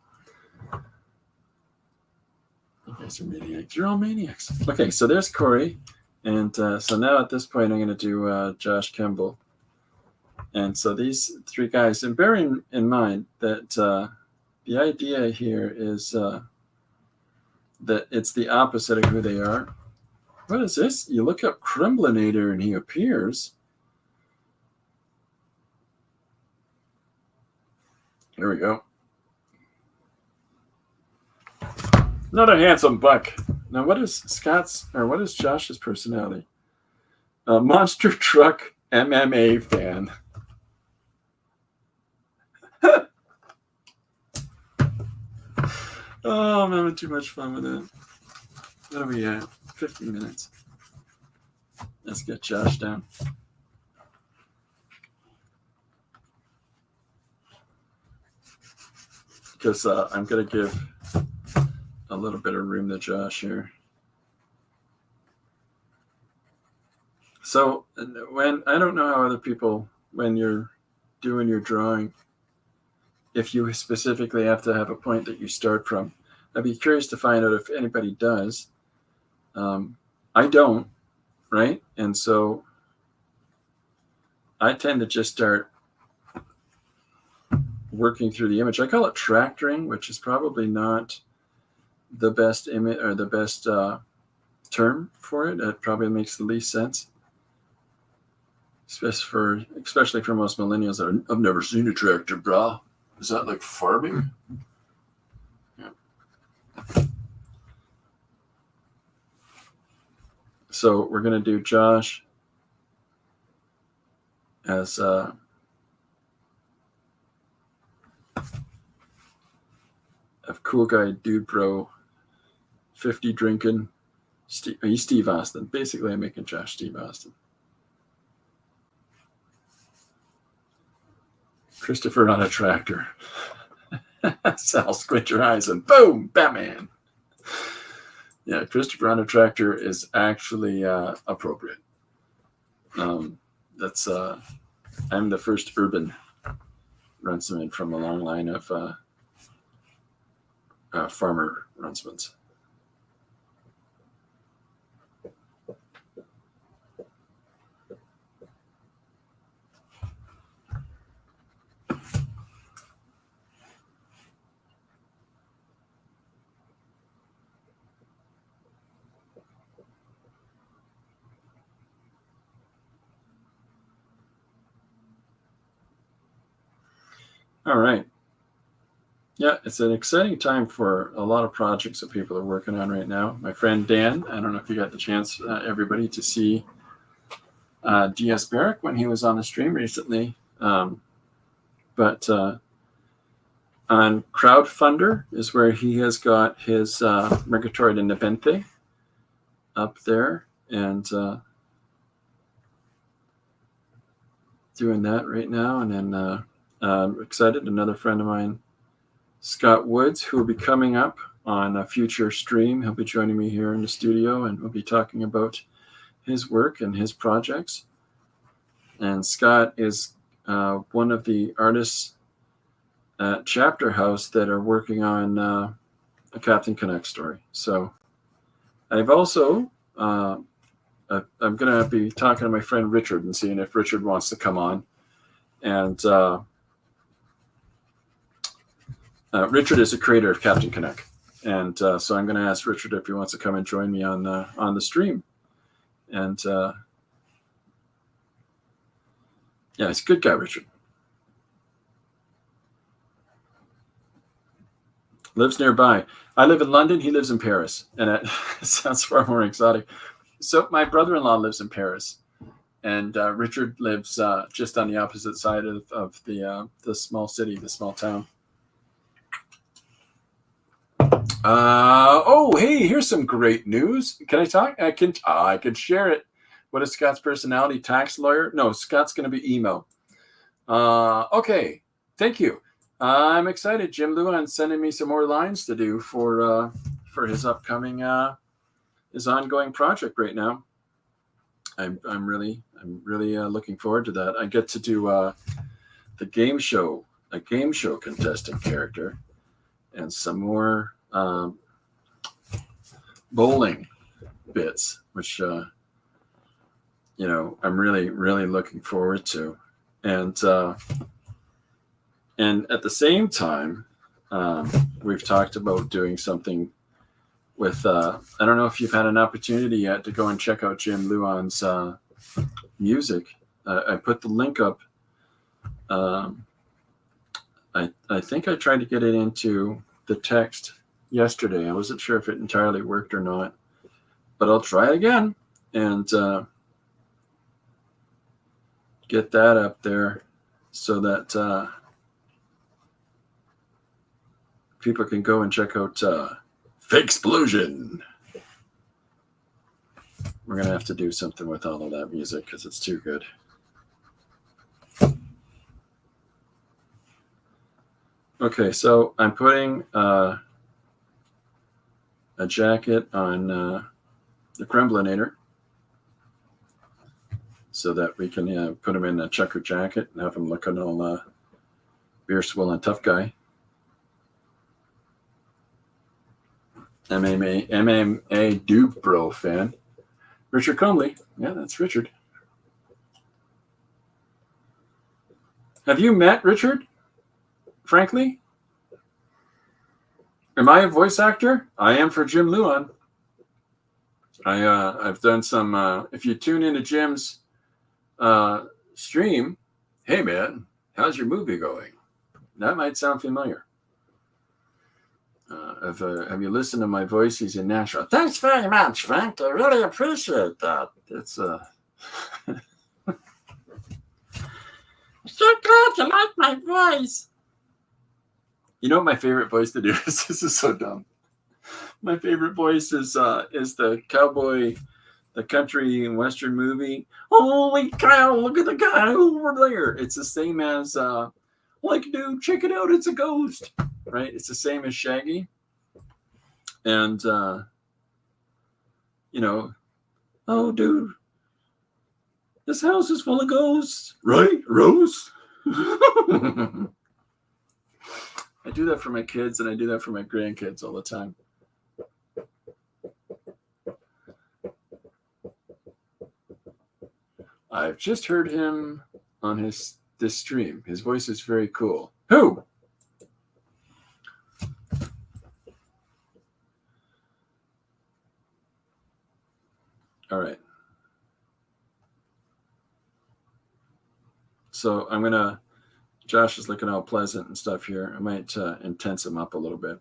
You guys are maniacs. You're all maniacs. Okay, so there's Corey. And so now at this point, I'm going to do Josh Kemble. And so these three guys, and bear in mind that the idea here is that it's the opposite of who they are. What is this? You look up Kremlinator and he appears. Here we go. Another handsome buck. Now, what is Josh's personality? A monster truck MMA fan. Oh, I'm having too much fun with it. What are we at? 15 minutes. Let's get Josh down. Because I'm going to give a little bit of room to Josh here. So when I don't know how other people, when you're doing your drawing, if you specifically have to have a point that you start from, I'd be curious to find out if anybody does. I don't, right? And so I tend to just start working through the image. I call it tractoring, which is probably not the best image or the best term for it. It probably makes the least sense, especially for most millennials that are, I've never seen a tractor, brah. Is that like farming? Yeah. So we're going to do Josh as a cool guy, dude, bro, 50 drinking. He's Steve Austin. Basically, I'm making Josh Steve Austin. Christopher on a tractor. Sal, squint your eyes and boom, Batman. Yeah, Christopher on a tractor is actually appropriate. That's I'm the first urban runciman from a long line of farmer runcimans. All right. Yeah, it's an exciting time for a lot of projects that people are working on right now. My friend Dan, I don't know if you got the chance, everybody, to see D.S. Barrick when he was on the stream recently. But on Crowdfunder is where he has got his Murgatroyd and Nepenthe up there, and doing that right now. And then I'm excited, another friend of mine, Scott Woods, who will be coming up on a future stream. He'll be joining me here in the studio, and we'll be talking about his work and his projects. And Scott is one of the artists at Chapter House that are working on a Captain Canuck story. So I've also, I'm going to be talking to my friend Richard and seeing if Richard wants to come on. And Richard is a creator of Captain Canuck. And so I'm going to ask Richard if he wants to come and join me on the stream. And yeah, he's a good guy, Richard. Lives nearby. I live in London. He lives in Paris. And it sounds far more exotic. So my brother-in-law lives in Paris. And Richard lives just on the opposite side of the small city, the small town. Oh, hey, here's some great news. Can I talk? I can share it. What is Scott's personality? Tax lawyer? No, Scott's going to be emo. Okay, thank you. I'm excited. Jim Luan sending me some more lines to do for his upcoming his ongoing project right now. I'm really looking forward to that. I get to do a game show contestant character, and some more bowling bits, which I'm really really looking forward to, and at the same time, we've talked about doing something with. I don't know if you've had an opportunity yet to go and check out Jim Luan's music. I put the link up. I think I tried to get it into the text yesterday. I wasn't sure if it entirely worked or not, but I'll try it again and get that up there so that people can go and check out Fake Explosion. We're going to have to do something with all of that music because it's too good. Okay, so I'm putting a jacket on the Kremlinator so that we can put him in a checker jacket and have him looking all beer swollen tough guy. MMA Duke Bro fan. Richard Comley. Yeah, that's Richard. Have you met Richard? Frankly? Am I a voice actor? I am for Jim Luan. I've done some, if you tune into Jim's stream, hey man, how's your movie going? That might sound familiar. Have you listened to my voice? He's in Nashville. Thanks very much, Frank. I really appreciate that. It's so glad you like my voice. You know what my favorite voice to do is? This is so dumb. My favorite voice is the cowboy, the country and western movie. Holy cow! Look at the guy over there. It's the same as like, dude, check it out. It's a ghost, right? It's the same as Shaggy. And, oh, dude, this house is full of ghosts, right, Rose? I do that for my kids and I do that for my grandkids all the time. I've just heard him on this stream. His voice is very cool. Who? All right. So I'm going to, Josh is looking all pleasant and stuff here. I might intense him up a little bit.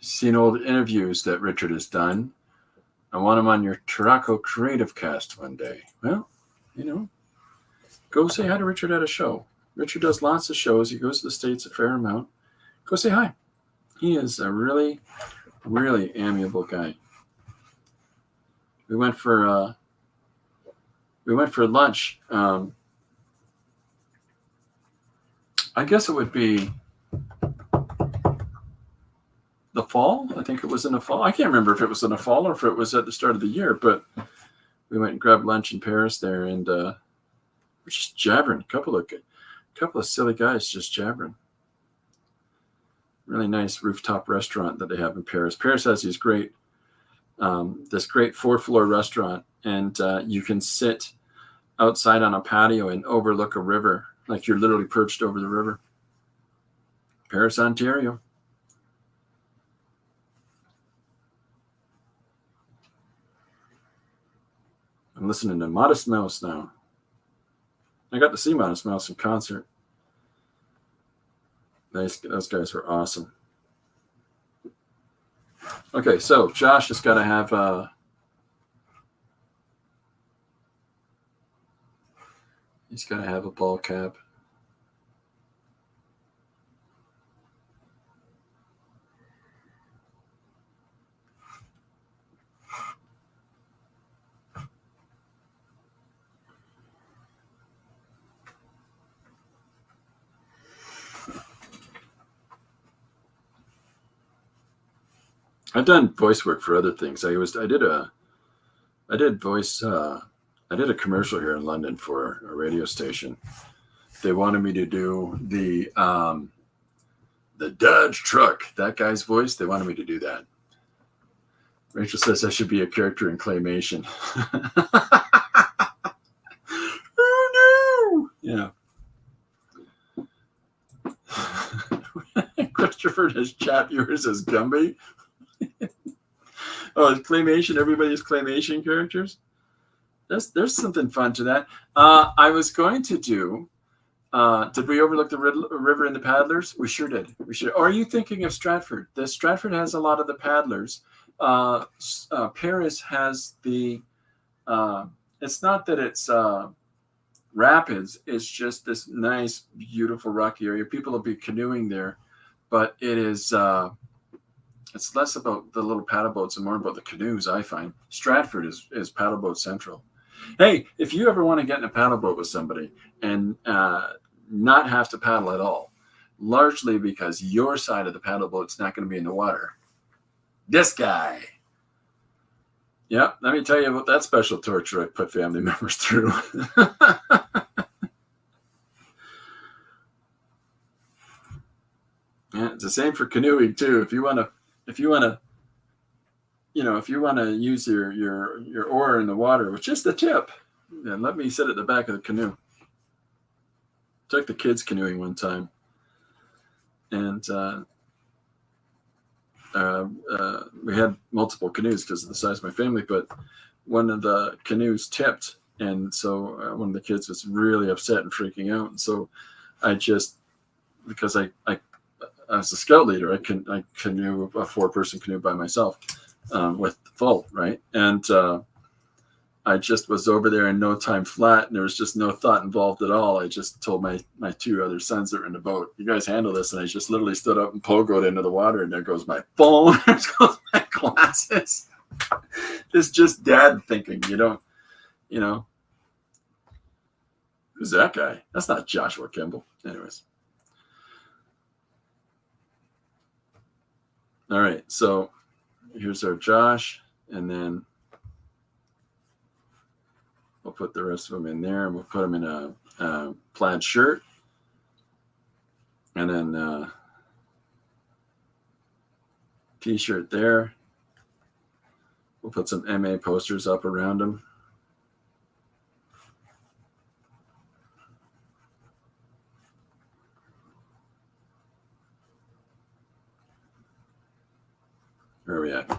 Seen old interviews that Richard has done. I want him on your Turaco Creative Cast one day. Well, go say hi to Richard at a show. Richard does lots of shows. He goes to the States a fair amount. Go say hi. He is a really, really amiable guy. We went for lunch. I guess it would be the fall. I think it was in the fall. I can't remember if it was in the fall or if it was at the start of the year, but we went and grabbed lunch in Paris there, and we're just jabbering. A couple of silly guys just jabbering. Really nice rooftop restaurant that they have in Paris. Paris has these great, this great 4th-floor restaurant, and you can sit outside on a patio and overlook a river, like you're literally perched over the river. Paris, Ontario. I'm listening to Modest Mouse now. I got to see Modest Mouse in concert. Those guys were awesome. Okay, so Josh has got to have he's got to have a ball cap. I've done voice work for other things. I did a commercial here in London for a radio station. They wanted me to do the Dodge truck, that guy's voice. They wanted me to do that. Rachel says I should be a character in Claymation. Oh no! Yeah. Christopher has chat viewers as Gumby. Oh, it's Claymation. Everybody's Claymation characters. There's something fun to that. I was going to do. Did we overlook the river and the paddlers? We sure did. We should. Or are you thinking of Stratford? Stratford has a lot of the paddlers. Paris has the. It's not that it's rapids. It's just this nice, beautiful rocky area. People will be canoeing there, but it is. It's less about the little paddle boats and more about the canoes. I find Stratford is paddle boat central. Hey, if you ever want to get in a paddle boat with somebody and not have to paddle at all, largely because your side of the paddle boat's not going to be in the water. This guy. Yeah, let me tell you about that special torture I put family members through. Yeah, it's the same for canoeing too. If you want to use your oar in the water with just the tip, then let me sit at the back of the canoe. Took the kids canoeing one time, and we had multiple canoes because of the size of my family, but one of the canoes tipped, and so one of the kids was really upset and freaking out. And so I just, because I as a scout leader, I canoe a 4-person canoe by myself with full, right? And I just was over there in no time flat, and there was just no thought involved at all. I just told my 2 other sons that were in the boat, "You guys handle this," and I just literally stood up and pogoed into the water, and there goes my phone, there goes my glasses. It's just dad thinking, who's that guy? That's not Joshua Kimball. Anyways. All right, so here's our Josh, and then we'll put the rest of them in there, and we'll put them in a plaid shirt, and then t-shirt there. We'll put some MA posters up around them. Where are we at?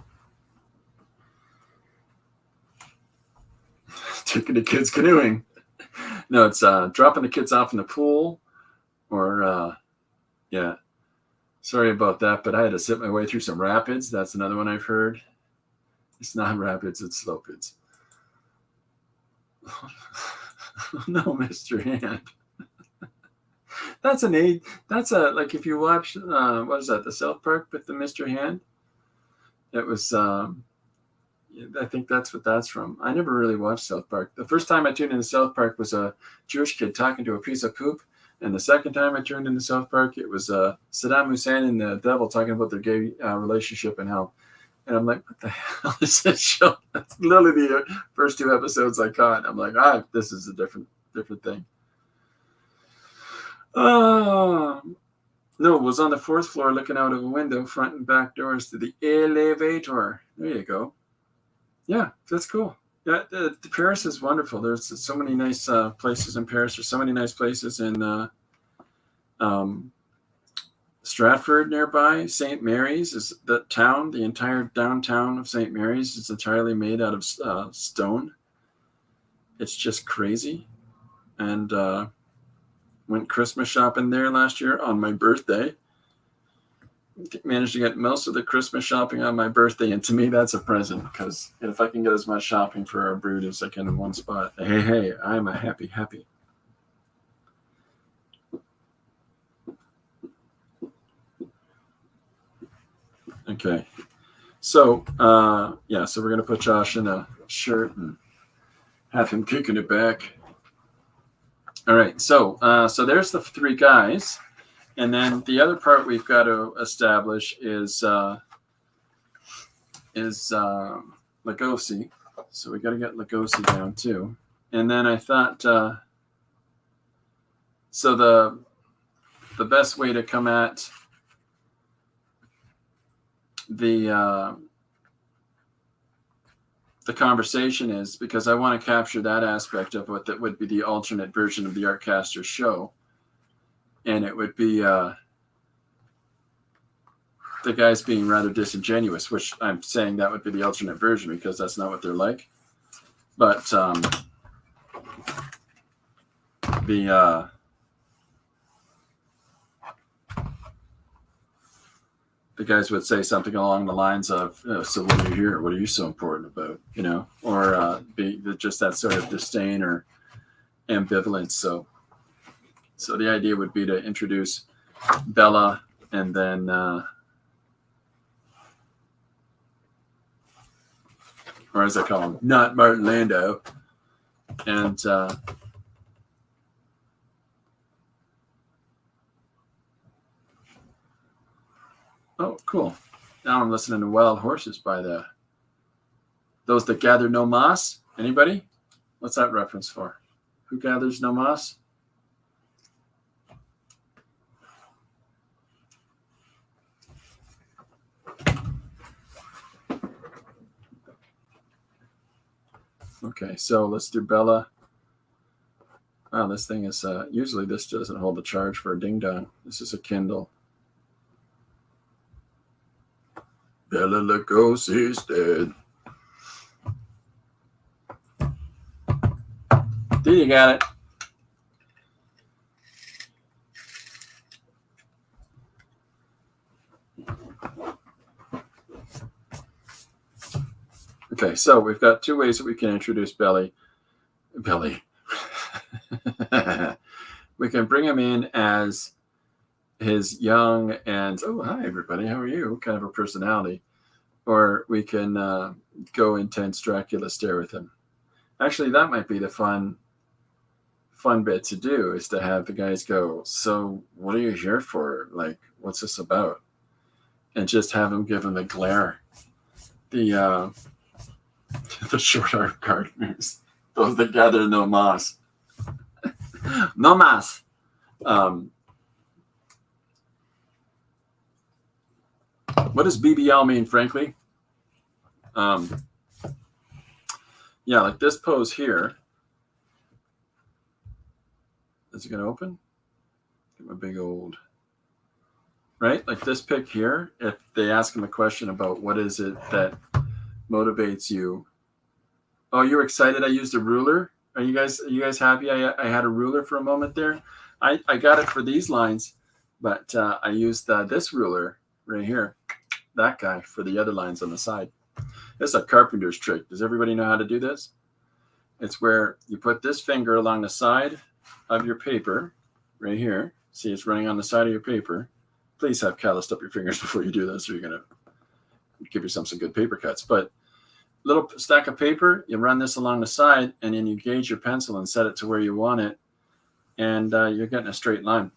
Taking the kids canoeing. No, it's dropping the kids off in the pool, or yeah. Sorry about that, but I had to sit my way through some rapids. That's another one I've heard. It's not rapids, it's slopids. No, Mr. Hand. That's like if you watch what is that, the South Park with the Mr. Hand? It was I think that's what that's from. I never really watched South Park. The first time I tuned into South Park was a Jewish kid talking to a piece of poop. And the second time I tuned into South Park, it was Saddam Hussein and the devil talking about their gay relationship and how. And I'm like, what the hell is this show? That's literally the first 2 episodes I caught. I'm like, this is a different thing. No, it was on the 4th floor looking out of a window, front and back doors to the elevator. There you go. Yeah, that's cool. Yeah, Paris is wonderful. There's so many nice places in Paris. There's so many nice places in Stratford nearby. St. Mary's is the town. The entire downtown of St. Mary's is entirely made out of stone. It's just crazy. And went Christmas shopping there last year on my birthday. Managed to get most of the Christmas shopping on my birthday, and to me that's a present, because if I can get as much shopping for our brood as I can in one spot, hey, I'm a happy. Okay, so so we're gonna put Josh in a shirt and have him kicking it back. All right, so there's the 3 guys. And then the other part we've got to establish is is Lugosi. So we got to get Lugosi down too. And then I thought, so the best way to come at the conversation is, because I want to capture that aspect of what that would be the alternate version of the Artcaster show. And it would be the guys being rather disingenuous, which I'm saying that would be the alternate version because that's not what they're like. But the guys would say something along the lines of, so what are you here? What are you so important about? You know, or be just that sort of disdain or ambivalence. So the idea would be to introduce Bella and then or as I call him, not Martin Landau. And oh, cool. Now I'm listening to Wild Horses by Those That Gather No Moss. Anybody? What's that reference for? Who gathers no moss? Okay, so let's do Bella. Wow, this thing is, usually this doesn't hold the charge for a ding dong. This is a Kindle. Bella Lugosi's dead. There you got it. Okay, so we've got two ways that we can introduce Billy. We can bring him in as his young and, oh, hi, everybody. How are you? Kind of a personality. Or we can go intense Dracula stare with him. Actually, that might be the fun bit to do, is to have the guys go, so what are you here for? Like, what's this about? And just have him give him the glare. The short arm gardeners. Those that gather no moss. No moss. What does BBL mean, frankly? Yeah, like this pose here. Is it going to open? Give him a big old... Right? Like this pic here, if they ask him a question about what is it that motivates you. Oh, you're excited I used a ruler? Are you guys happy I had a ruler for a moment there? I got it for these lines, but I used this ruler right here, that guy, for the other lines on the side. This is a carpenter's trick. Does everybody know how to do this? It's where you put this finger along the side of your paper right here. See, it's running on the side of your paper. Please have calloused up your fingers before you do this, or you're going to give yourself some good paper cuts. But little stack of paper, you run this along the side, and then you gauge your pencil and set it to where you want it, and you're getting a straight line.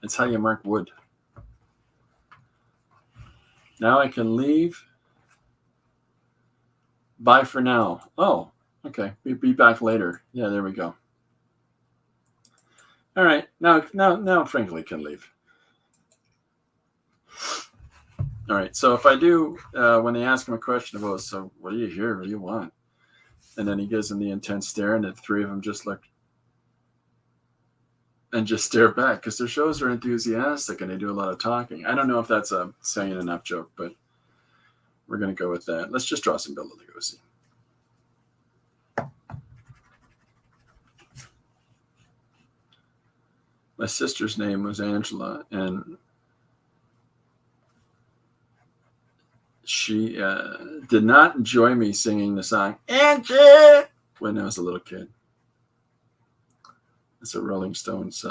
It's how you mark wood. Now I can leave. Bye for now. Oh, okay. We'll be back later. Yeah, there we go. All right. Now Frankly can leave. All right. So if I do, when they ask him a question about, so what do you hear? What do you want? And then he gives them the intense stare, and the three of them just look and just stare back, because their shows are enthusiastic and they do a lot of talking. I don't know if that's a saying enough joke, but we're going to go with that. Let's just draw some Bela Lugosi. My sister's name was Angela, and she did not enjoy me singing the song Angie when I was a little kid. It's a Rolling Stones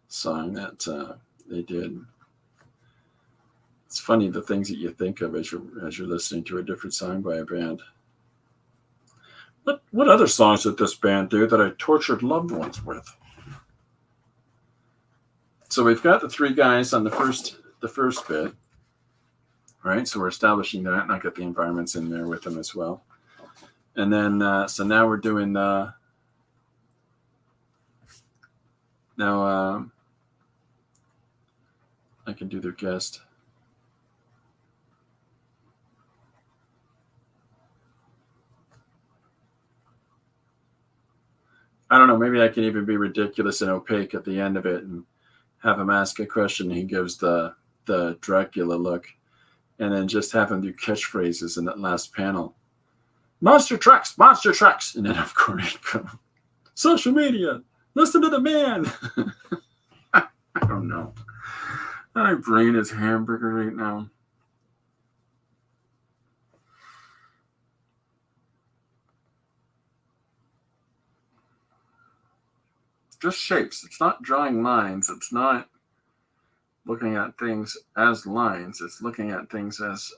song that they did. It's funny the things that you think of as you're listening to a different song by a band. What other songs did this band do that I tortured loved ones with? So we've got the three guys on the first bit, All right, so we're establishing that, and I got the environments in there with them as well. And then, so now we're doing now. I can do their guest. I don't know. Maybe I can even be ridiculous and opaque at the end of it, and have him ask a question. He gives the Dracula look, and then just have him do catchphrases in that last panel. Monster trucks, and then of course, social media. Listen to the man. I don't know. My brain is hamburger right now. Just shapes. It's not drawing lines. It's not looking at things as lines. It's looking at things as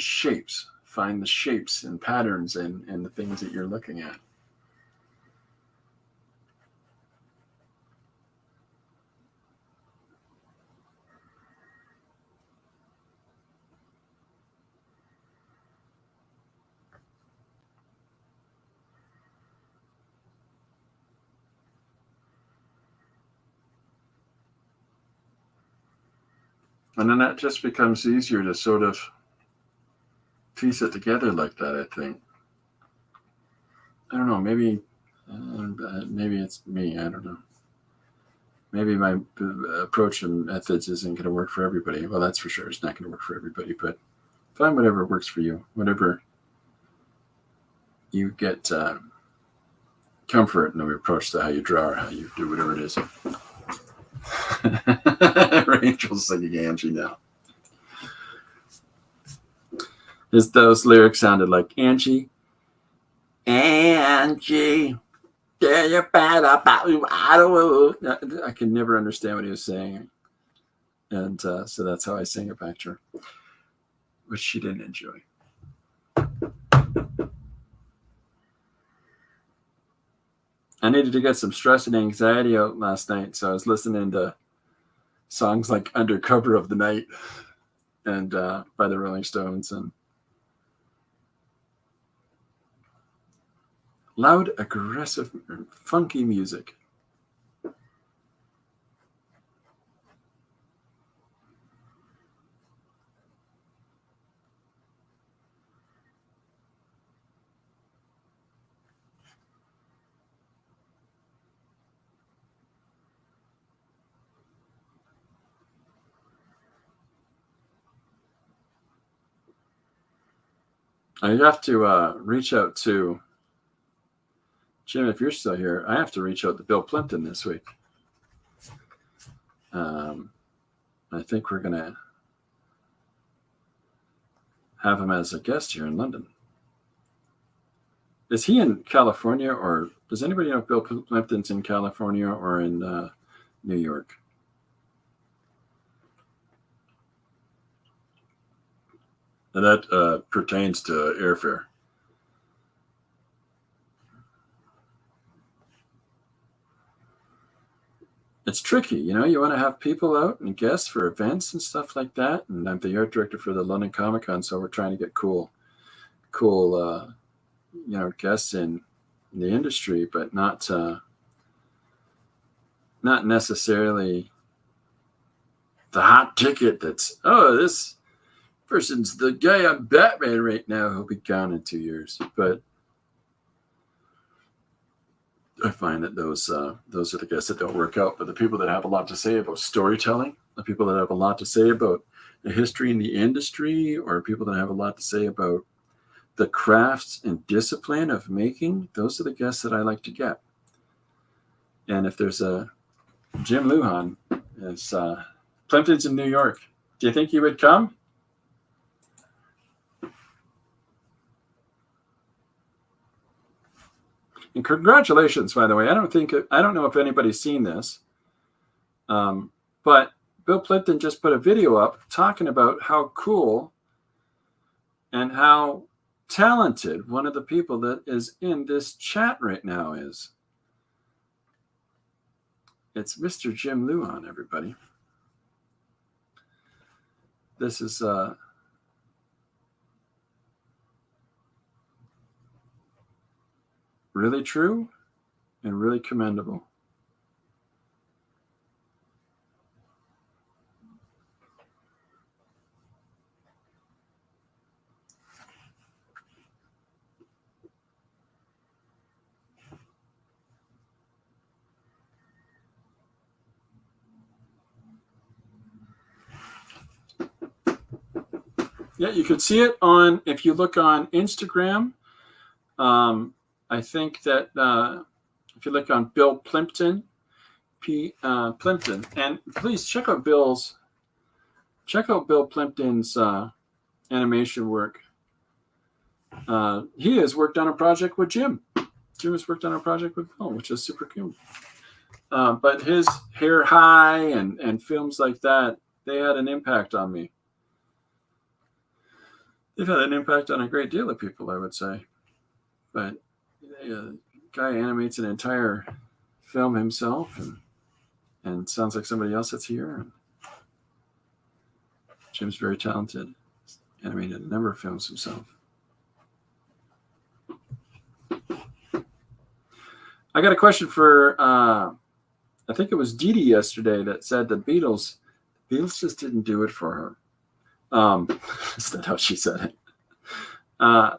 shapes. Find the shapes and patterns in the things that you're looking at. And then that just becomes easier to sort of piece it together like that, I think. I don't know, maybe it's me, I don't know. Maybe my approach and methods isn't going to work for everybody. Well, that's for sure. It's not going to work for everybody, but find whatever works for you, whatever you get comfort in the approach to how you draw or how you do whatever it is. Rachel's singing Angie now. Those lyrics sounded like Angie. Angie, I could never understand what he was saying. And so that's how I sang it back to her, which she didn't enjoy. I needed to get some stress and anxiety out last night, so I was listening to songs like Under Cover of the Night and by the Rolling Stones, and loud, aggressive, funky music. I have to reach out to Jim, if you're still here. I have to reach out to Bill Plimpton this week. I think we're going to have him as a guest here in London. Is he in California, or does anybody know if Bill Plimpton's in California or in New York? And that pertains to airfare. It's tricky, you know. You want to have people out and guests for events and stuff like that. And I'm the art director for the London Comic Con, so we're trying to get cool, guests in the industry, but not necessarily the hot ticket. That's this person's the guy on Batman right now who'll be gone in 2 years, but. I find that those are the guests that don't work out, but the people that have a lot to say about storytelling, the people that have a lot to say about the history in the industry, or people that have a lot to say about the crafts and discipline of making, those are the guests that I like to get. And if there's a Jim Lujan, is Plimpton's in New York, do you think he would come? And congratulations, by the way. I don't know if anybody's seen this, but Bill Plimpton just put a video up talking about how cool and how talented one of the people that is in this chat right now is. It's Mr. Jim Lujan, everybody. This is really true and really commendable. Yeah, you could see it on, if you look on Instagram. I think that if you look on Bill Plympton, Plympton, and please check out Bill Plympton's animation work. He has worked on a project with Jim. Jim has worked on a project with Bill, which is super cool. But his Hair High and films like that, they had an impact on me. They've had an impact on a great deal of people, I would say. But the guy animates an entire film himself, and sounds like somebody else that's here. And Jim's very talented. He's animated a number of films himself. I got a question for, I think it was Dee Dee yesterday that said the Beatles just didn't do it for her. Is that how she said it?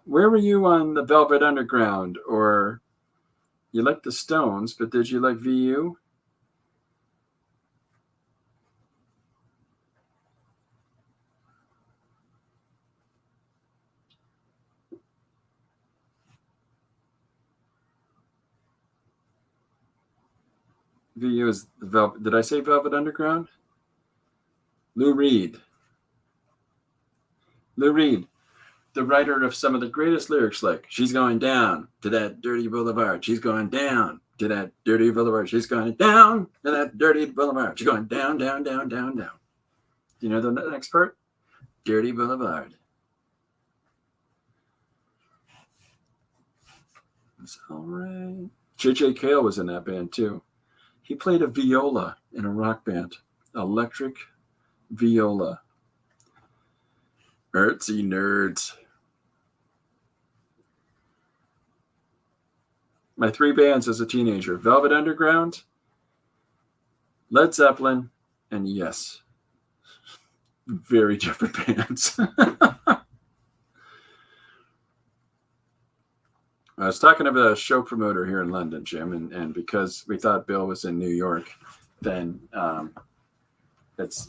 Where were you on the Velvet Underground? Or you liked the Stones, but did you like VU? VU is the Velvet. Did I say Velvet Underground? Lou Reed. Lou Reed, the writer of some of the greatest lyrics, like "She's going down to that dirty boulevard. She's going down to that dirty boulevard. She's going down to that dirty boulevard. She's going down, down, down, down, down." Do you know the next part? Dirty Boulevard. It's all right. J.J. Cale was in that band too. He played a viola in a rock band, electric viola. Artsy nerds. My 3 bands as a teenager: Velvet Underground, Led Zeppelin, and Yes. Very different bands. I was talking to a show promoter here in London, Jim, and because we thought Bill was in New York, then it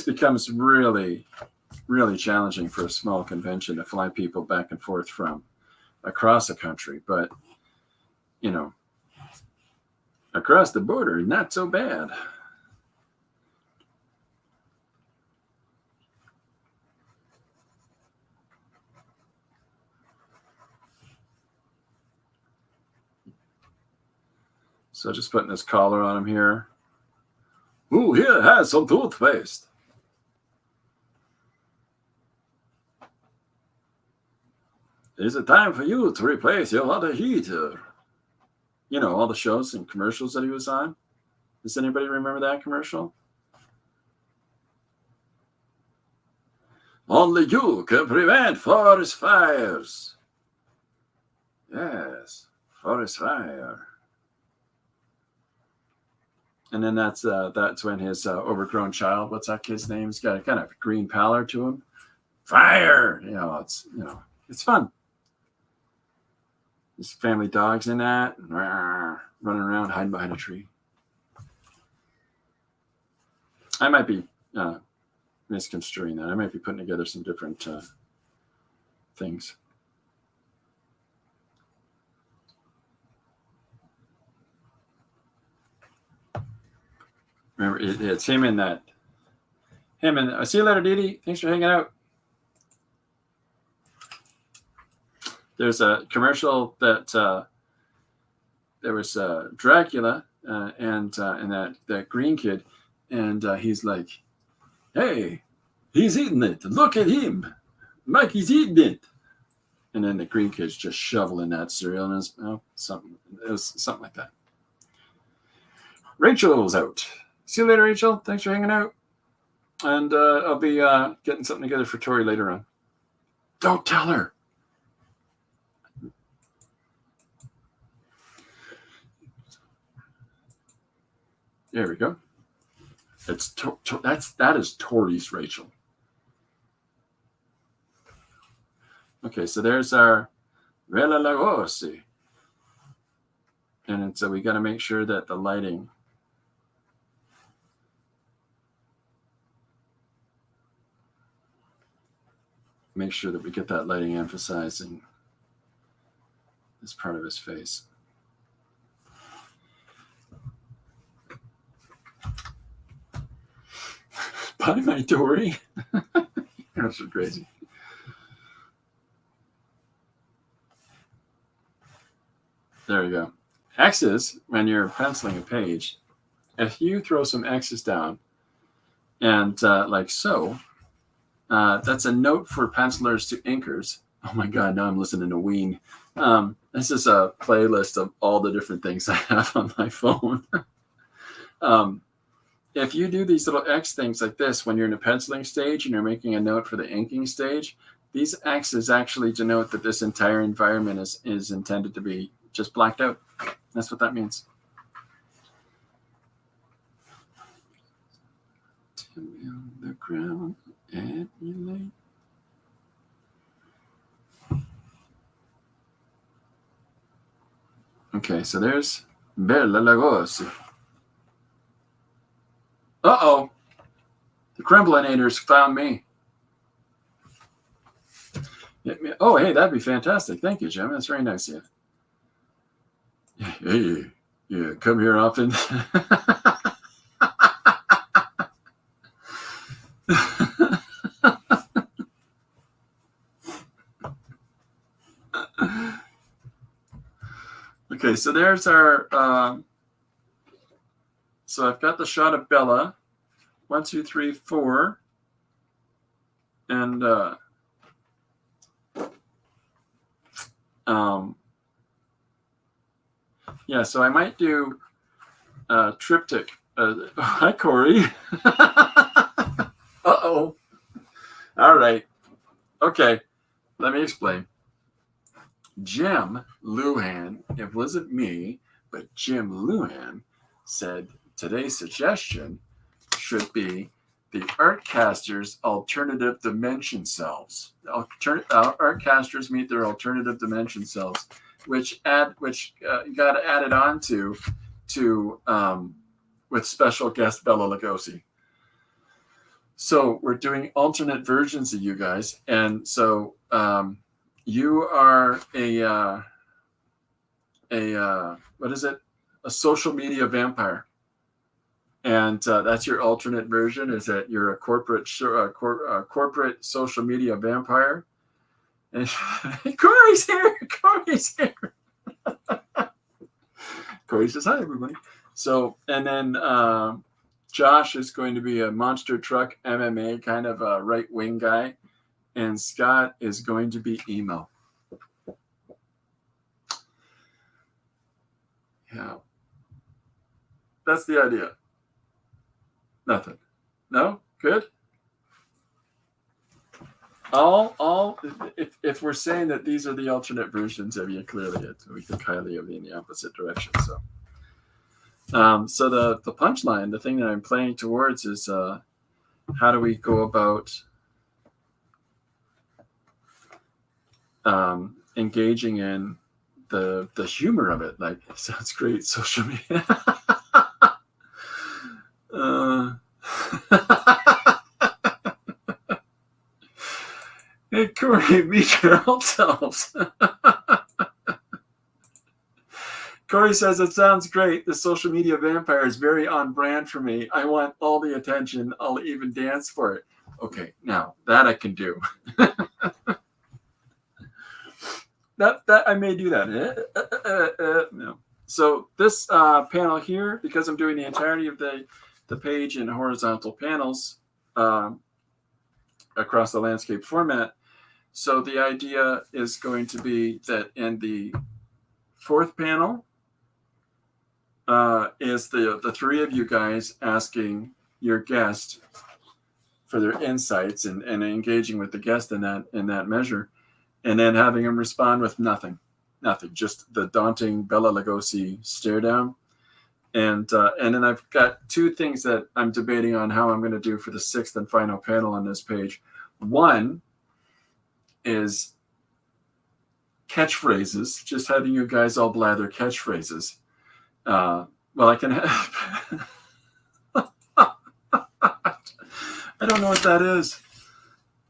becomes really, really challenging for a small convention to fly people back and forth from across the country. But, across the border, not so bad. So just putting this collar on him here. Who here has some toothpaste? Is it time for you to replace your water heater? All the shows and commercials that he was on. Does anybody remember that commercial? Only you can prevent forest fires. Yes, forest fire. And then that's when his overgrown child, what's that kid's name? He's got a kind of green pallor to him. Fire! It's fun. His family dog's in that, running around, hiding behind a tree. I might be misconstruing that. I might be putting together some different things. Remember, it's him and that. See you later, Dee Dee. Thanks for hanging out. There's a commercial that there was Dracula and that green kid, and he's like, "Hey, he's eating it. Look at him. Mikey's eating it." And then the green kid's just shoveling that cereal in his mouth. It was something like that. Rachel's out. See you later, Rachel. Thanks for hanging out. And I'll be getting something together for Tori later on. Don't tell her. There we go. That is Tori's Rachel. Okay, so there's our Villa Lugosi. And so we got to make sure that the lighting make sure that we get that lighting emphasizing this part of his face. Bye, my Tori. That's so crazy. There we go. X's, when you're penciling a page, if you throw some X's down and like so, that's a note for pencilers to inkers. Oh my God, now I'm listening to Ween. This is a playlist of all the different things I have on my phone. If you do these little X things like this when you're in a penciling stage and you're making a note for the inking stage, these X's actually denote that this entire environment is intended to be just blacked out. That's what that means. On the ground at night. Okay, so there's Bella Lugosi. Uh-oh. The Kremblinators found me. Oh, hey, that'd be fantastic. Thank you, Jim. That's very nice of you. Hey, yeah, come here often. Okay, so there's our... so I've got the shot of Bella. 1, 2, 3, 4. And... yeah, so I might do a triptych. Hi, Corey. Uh-oh. All right. Okay, let me explain. Jim Luhan, it wasn't me, but Jim Luhan said today's suggestion should be the Artcasters Alternative Dimension Selves. Artcasters meet their alternative dimension selves, which you got to add it on to with special guest Bella Lugosi. So we're doing alternate versions of you guys, and so you are a what is it? A social media vampire, and that's your alternate version. Is that you're a corporate social media vampire? And Corey's here. Corey's here. Corey says hi, everybody. So, and then Josh is going to be a monster truck MMA kind of a right wing guy, and Scott is going to be emo. Yeah, that's the idea. Nothing. No, good. If we're saying that these are the alternate versions of you, clearly we think highly of you in the opposite direction. So, so the punchline, the thing that I'm playing towards is how do we go about engaging in the humor of it? Like, sounds great, social media. Hey, Corey, meet your old selves. Corey says, it sounds great. The social media vampire is very on brand for me. I want all the attention. I'll even dance for it. Okay, now that I can do. that I may do that. No. So this panel here, because I'm doing the entirety of the page in horizontal panels across the landscape format. So the idea is going to be that in the fourth panel is the three of you guys asking your guest for their insights and engaging with the guest in that measure, and then having him respond with nothing, just the daunting Bella Lugosi stare down. And then I've got two things that I'm debating on how I'm going to do for the sixth and final panel on this page. One is catchphrases, just having you guys all blather catchphrases. Well, I can have... I don't know what that is.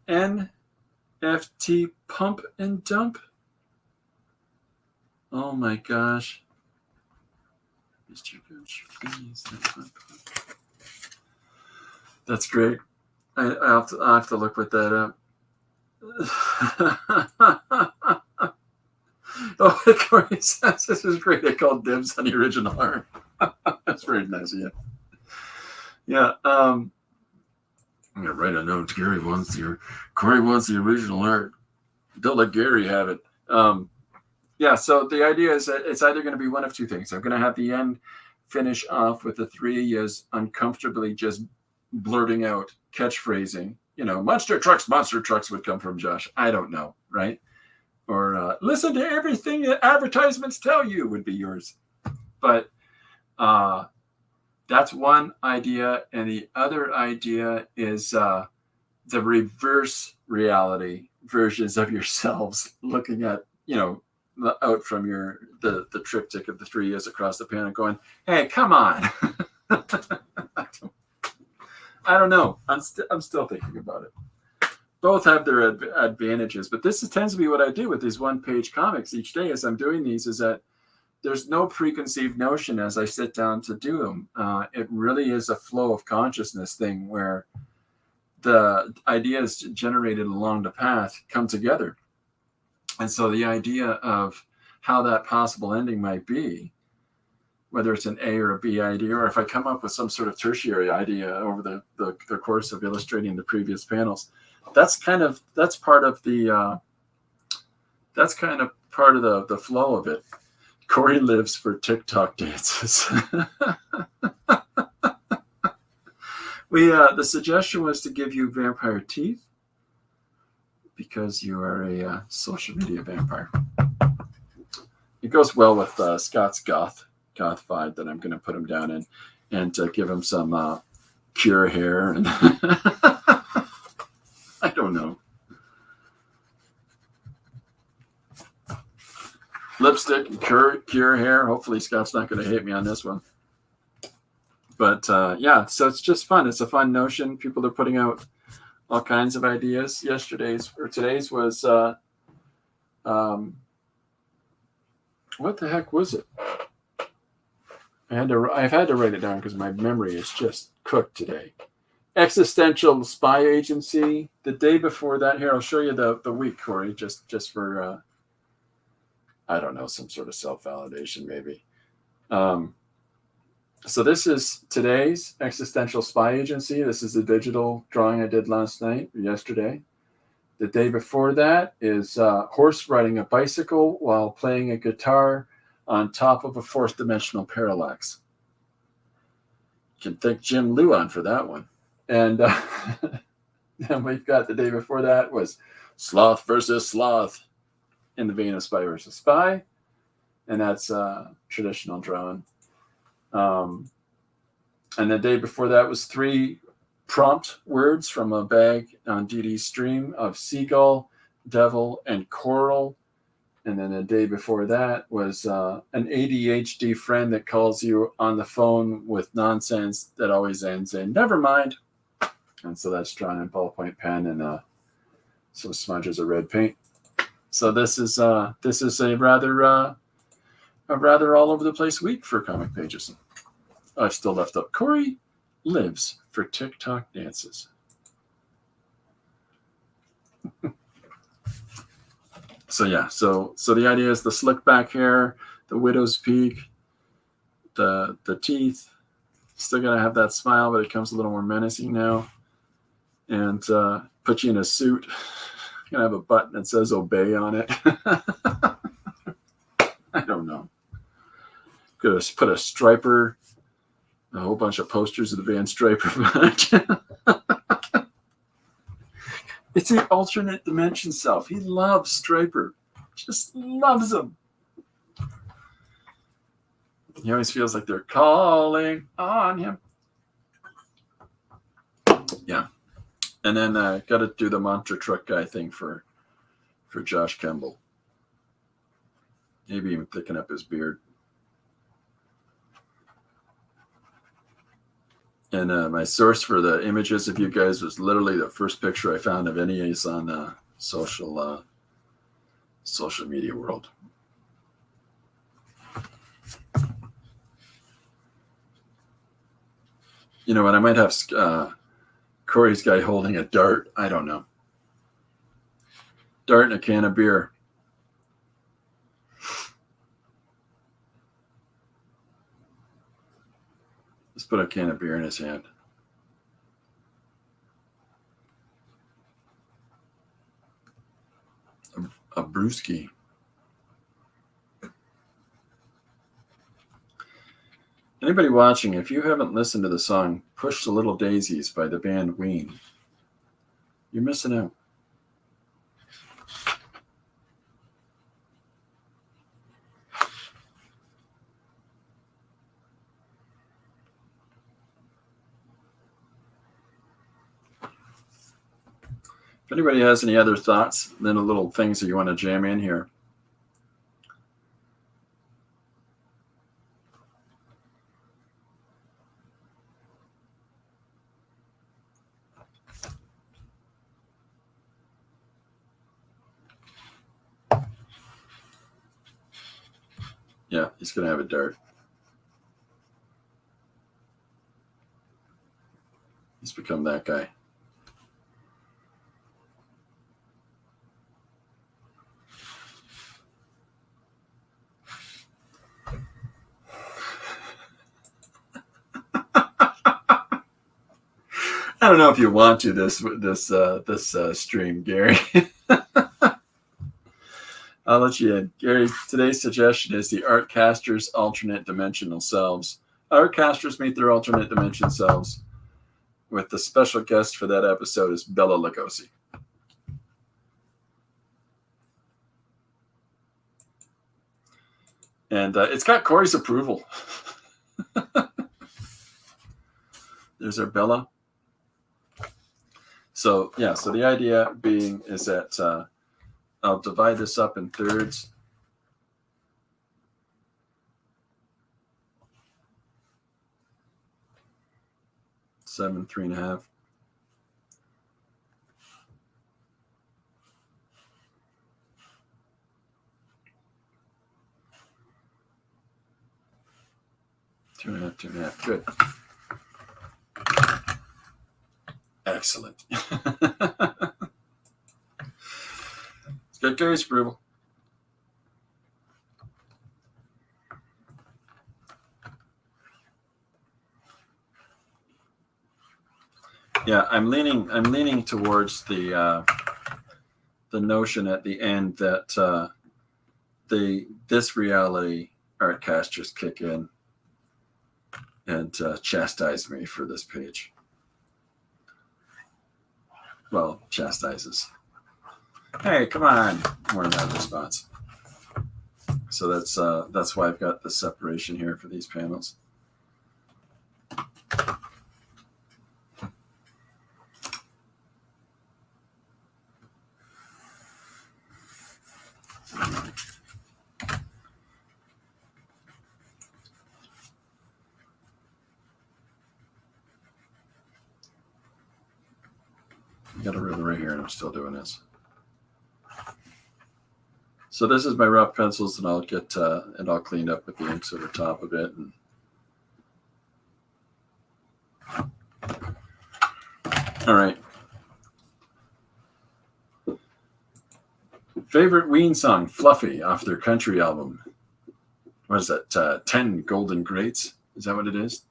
NFT pump and dump? Oh my gosh. Mr. Gooch, please. That's great. I'll have to look with that up. Oh, Corey says this is great. I called dibs on the original art. That's very nice of you. Yeah. I'm gonna write a note. Corey wants the original art. Don't let Gary have it. Yeah, so the idea is that it's either going to be one of two things. I'm going to have the end finish off with the three years uncomfortably just blurting out catchphrasing. You know, monster trucks would come from Josh. I don't know, right? Or listen to everything that advertisements tell you would be yours. But that's one idea. And the other idea is the reverse reality versions of yourselves looking at, you know, out from the triptych of the 3 years across the panel going, hey, come on. I don't know. I'm still thinking about it. Both have their advantages, but this tends to be what I do with these one-page comics each day as I'm doing these, is that there's no preconceived notion as I sit down to do them. It really is a flow of consciousness thing where the ideas generated along the path come together. And so the idea of how that possible ending might be, whether it's an A or a B idea, or if I come up with some sort of tertiary idea over the course of illustrating the previous panels, that's part of the flow of it. Corey lives for TikTok dances. The suggestion was to give you vampire teeth because you are a social media vampire. It goes well with Scott's goth vibe that I'm going to put him down in, and give him some cure hair and I don't know, lipstick and cure hair. Hopefully Scott's not going to hate me on this one. But yeah, so it's just fun. It's a fun notion. People are putting out all kinds of ideas. Today's was what the heck was it? I've had to write it down because my memory is just cooked today. Existential spy agency. The day before that, here I'll show you the week, Corey, just for I don't know, some sort of self-validation maybe. So this is today's existential spy agency. This is the digital drawing I did yesterday. The day before that is horse riding a bicycle while playing a guitar on top of a fourth dimensional parallax. You can thank Jim Luan for that one. And then we've got the day before that was sloth versus sloth in the vein of spy versus spy. And that's traditional drawing. And the day before that was 3 prompt words from a bag on DD's stream of seagull, devil, and coral. And then the day before that was an ADHD friend that calls you on the phone with nonsense that always ends in "never mind." And so that's drawn in ballpoint pen and some smudges of red paint. So this is a rather all over the place week for comic pages. I've still left up Corey lives for TikTok dances. So yeah, so the idea is the slick back hair, the widow's peak, the teeth. Still gonna have that smile, but it comes a little more menacing now. And put you in a suit. Gonna have a button that says "obey" on it. I don't know. Gonna put a Striper, a whole bunch of posters of the band Striper. It's an alternate dimension self. He loves Striper. Just loves him. He always feels like they're calling on him. Yeah. And then got to do the monster truck guy thing for Josh Kemble. Maybe even thicken up his beard. And my source for the images of you guys was literally the first picture I found of any ace on social media world. You know, and I might have Corey's guy holding a dart. I don't know. Dart and a can of beer. Let's put a can of beer in his hand. A brewski. Anybody watching, if you haven't listened to the song Push the Little Daisies by the band Ween, you're missing out. If anybody has any other thoughts, then a little things that you want to jam in here. Yeah, he's going to have a dart. He's become that guy. I don't know if you want to this stream, Gary. I'll let you in. Gary, today's suggestion is the Artcasters Alternate Dimensional Selves. Artcasters meet their alternate dimension selves, with the special guest for that episode is Bela Lugosi. And it's got Corey's approval. There's our Bella. So, yeah, so the idea being is that I'll divide this up in thirds. Seven, 3.5. Two and a half. Good. Excellent. Good Gary's approval. Yeah, I'm leaning towards the notion at the end that this reality Artcasters kick in and chastise me for this page. Well, chastises. Hey, come on! More than that response. So that's why I've got the separation here for these panels. I got a ruler right here, and I'm still doing this. So this is my rough pencils, and I'll get it all cleaned up with the inks over top of it. And all right. Favorite Ween song, Fluffy, off their country album. What is that? 10 Golden Greats? Is that what it is?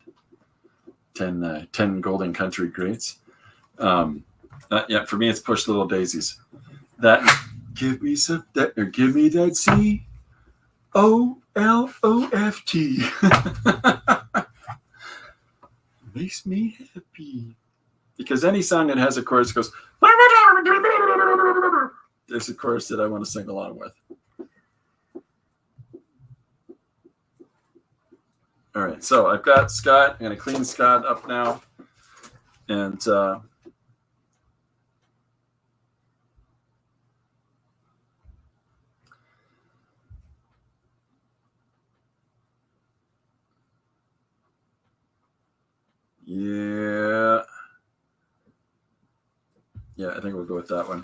10 Golden Country Greats. Yeah, for me, it's Push Little Daisies. That give me some that, or give me that COLOFT. Makes me happy. Because any song that has a chorus goes, there's a chorus that I want to sing along with. All right, so I've got Scott. I'm going to clean Scott up now. And yeah, I think we'll go with that one.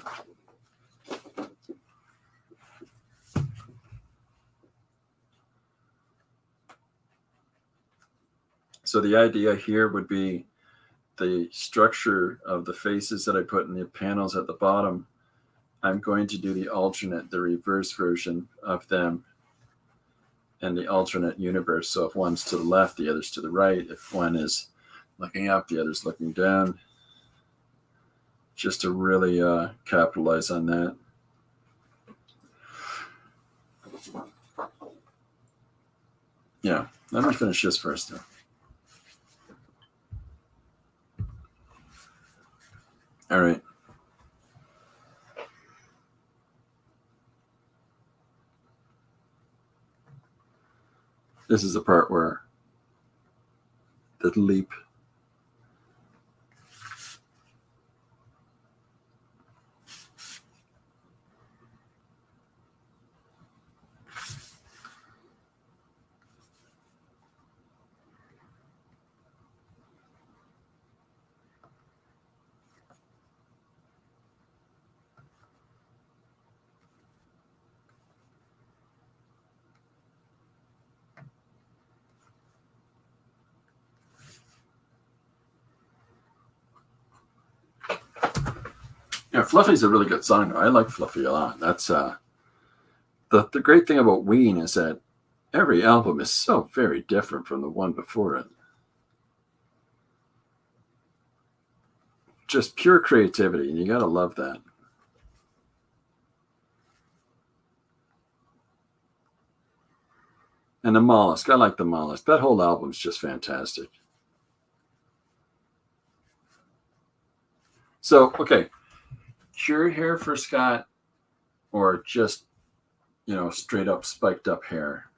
So the idea here would be the structure of the faces that I put in the panels at the bottom. I'm going to do the alternate, the reverse version of them in the alternate universe. So if one's to the left, the other's to the right. If one is looking up, the other's looking down. Just to really capitalize on that. Yeah, let me finish this first though. All right. This is the part where the leap. Yeah, Fluffy's a really good song. I like Fluffy a lot. That's the great thing about Ween is that every album is so very different from the one before it. Just pure creativity, and you gotta love that. And the Mollusk, I like the Mollusk. That whole album's just fantastic. So, okay, cured hair for Scott, or just straight up spiked up hair.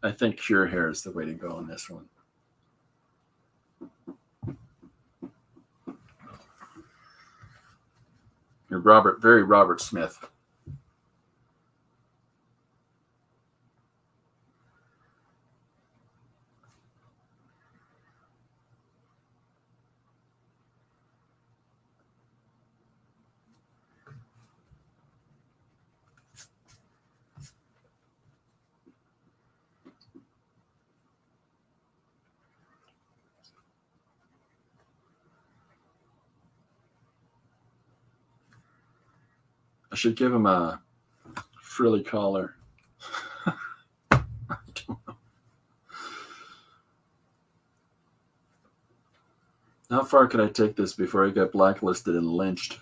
I think cure hair is the way to go on this one. You're very Robert Smith. I should give him a frilly collar. I don't know. How far could I take this before I get blacklisted and lynched?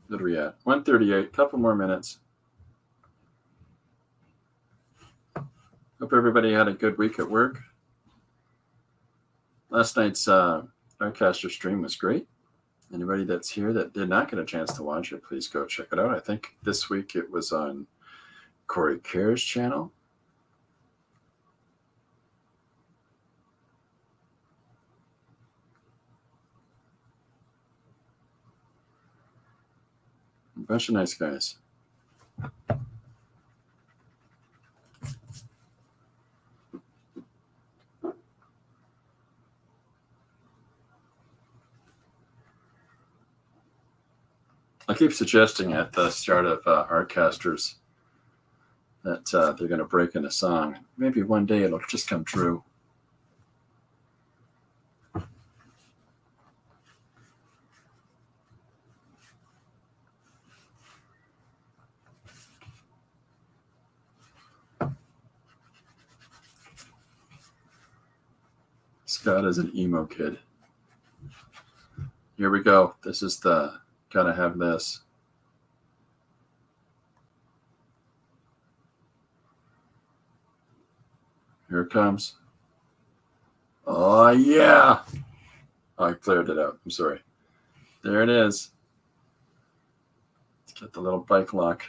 What are we at? 1:38. Couple more minutes. Hope everybody had a good week at work. Last night's Artcaster stream was great. Anybody that's here that did not get a chance to watch it, please go check it out. I think this week it was on Corey Care's channel. A bunch of nice guys. I keep suggesting at the start of Artcasters that they're going to break in a song. Maybe one day it'll just come true. Scott is an emo kid. Here we go. This is the gotta have this. Here it comes. Oh, yeah. Oh, I cleared it out. I'm sorry. There it is. Let's get the little bike lock.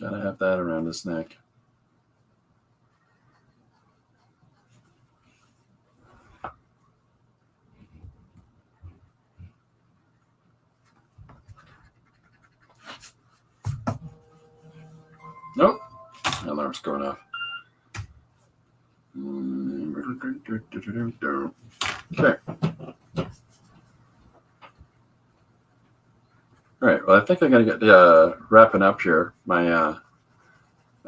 Gotta have that around his neck. Nope. Alarm's going off. Okay. All right. Well, I think I gotta get wrapping up here. I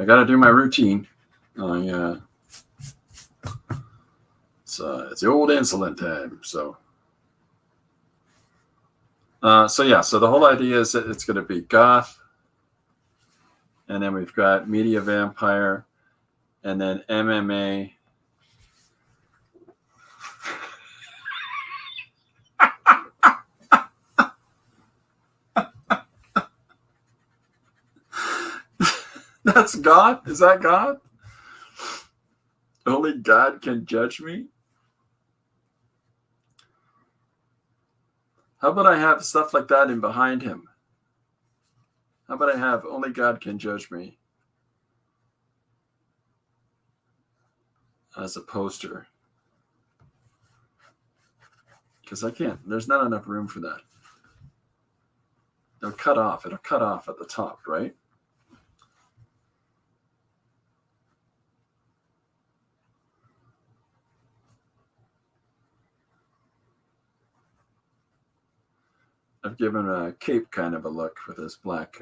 gotta do my routine. It's the old insulin time. So yeah. So the whole idea is that it's gonna be goth, and then we've got media vampire, and then MMA. That's God? Is that God? Only God can judge me? How about I have stuff like that in behind him? How about I have only God can judge me as a poster? Because I can't. There's not enough room for that. It'll cut off. It'll cut off at the top, right? I've given a cape kind of a look with this black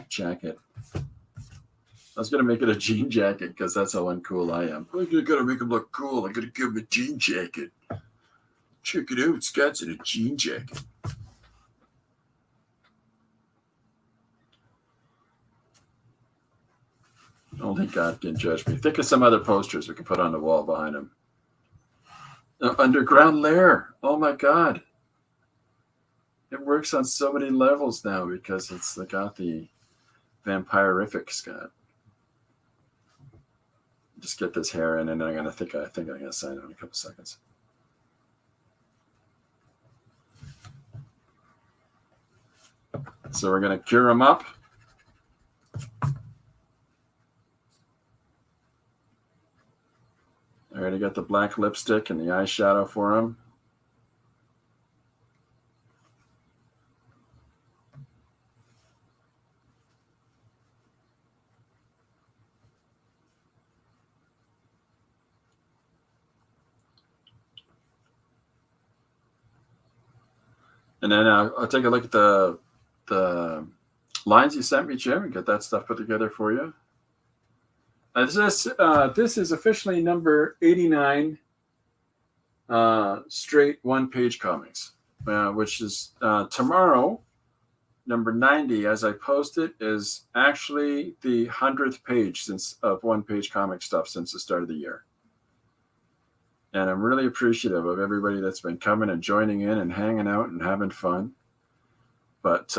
jacket. I was gonna make it a jean jacket because that's how uncool I am. I gotta make him look cool. I gotta give him a jean jacket. Check it out, Scott's in a jean jacket. Only God can judge me. Think of some other posters we can put on the wall behind him. Underground Lair. Oh my God. It works on so many levels now because it's got the vampirific Scott. Just get this hair in, and then I think I'm gonna sign it in a couple seconds. So we're gonna cure him up. I already got the black lipstick and the eyeshadow for him. And then I'll take a look at the lines you sent me, Jim, and get that stuff put together for you. This is officially number 89, straight one-page comics, which is tomorrow. Number 90, as I post it, is actually the 100th page of one-page comic stuff since the start of the year. And I'm really appreciative of everybody that's been coming and joining in and hanging out and having fun. But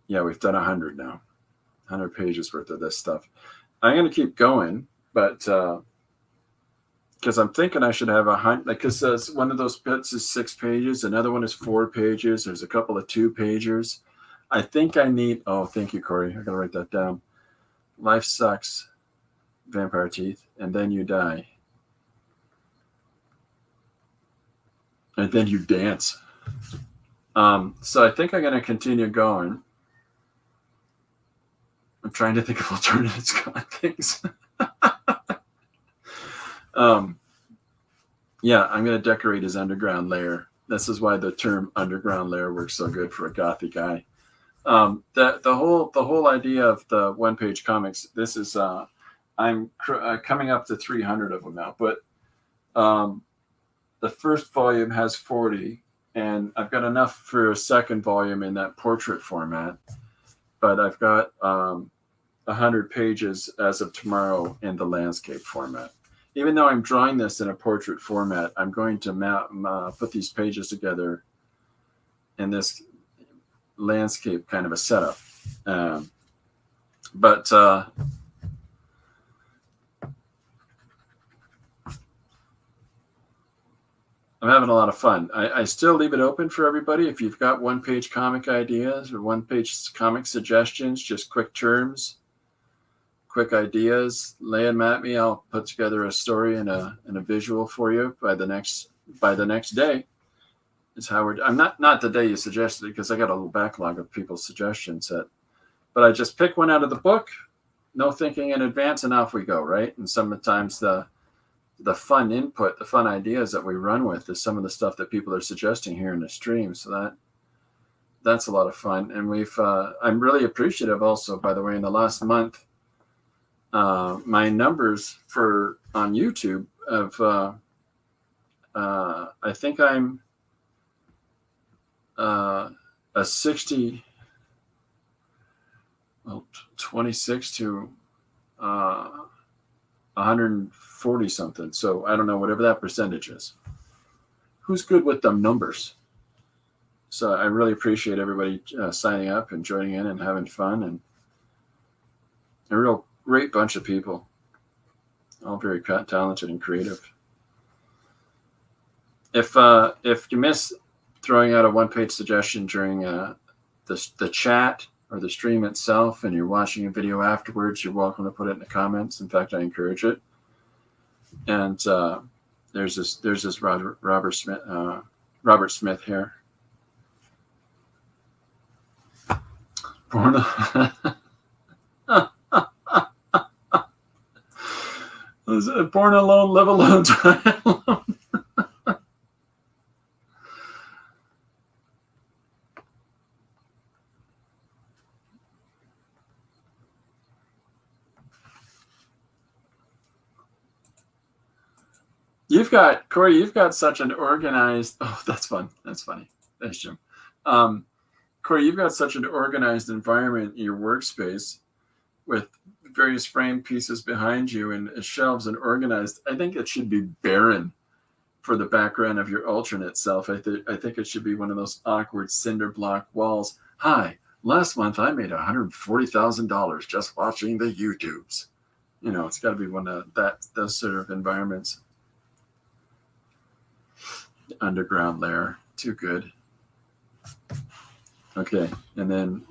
yeah, we've done 100 now, 100 pages worth of this stuff. I'm going to keep going, but because I'm thinking I should have 100, because one of those bits is 6 pages, another one is 4 pages. There's a couple of 2-pagers. I think I need, oh, thank you, Corey. I got to write that down. Life sucks, vampire teeth, and then you die. And then you dance. So I think I'm going to continue going. I'm trying to think of alternative things. Yeah, I'm going to decorate his underground lair. This is why the term underground lair works so good for a gothy guy. The whole idea of the one-page comics. This is I'm coming up to 300 of them now, but the first volume has 40, and I've got enough for a second volume in that portrait format. But I've got 100 pages as of tomorrow in the landscape format. Even though I'm drawing this in a portrait format, I'm going to put these pages together in this landscape kind of a setup. I'm having a lot of fun. I still leave it open for everybody. If you've got one-page comic ideas or one-page comic suggestions, just quick terms, quick ideas, lay them at me. I'll put together a story and a visual for you by the next day. Is how I'm not the day you suggested it, because I got a little backlog of people's suggestions. But I just pick one out of the book, no thinking in advance, and off we go, right? And sometimes the fun input, the fun ideas that we run with is some of the stuff that people are suggesting here in the stream. So that's a lot of fun. And I'm really appreciative also, by the way, in the last month, my numbers on YouTube of, I think I'm a 26 to 140 something. So I don't know, whatever that percentage is. Who's good with them numbers? So I really appreciate everybody signing up and joining in and having fun, and a real great bunch of people, all very talented and creative. If you miss throwing out a one-page suggestion during the chat or the stream itself, and you're watching a video afterwards, you're welcome to put it in the comments. In fact, I encourage it. And there's this Robert Smith here. Born alone, live alone, die alone. Corey, you've got such an organized, that's fun. That's funny. Thanks, Jim. Corey, you've got such an organized environment in your workspace with various frame pieces behind you and shelves and organized. I think it should be barren for the background of your alternate self. I think it should be one of those awkward cinder block walls. Hi, last month I made $140,000 just watching the YouTubes. It's got to be one of those sort of environments. Underground layer, too good. Okay, and then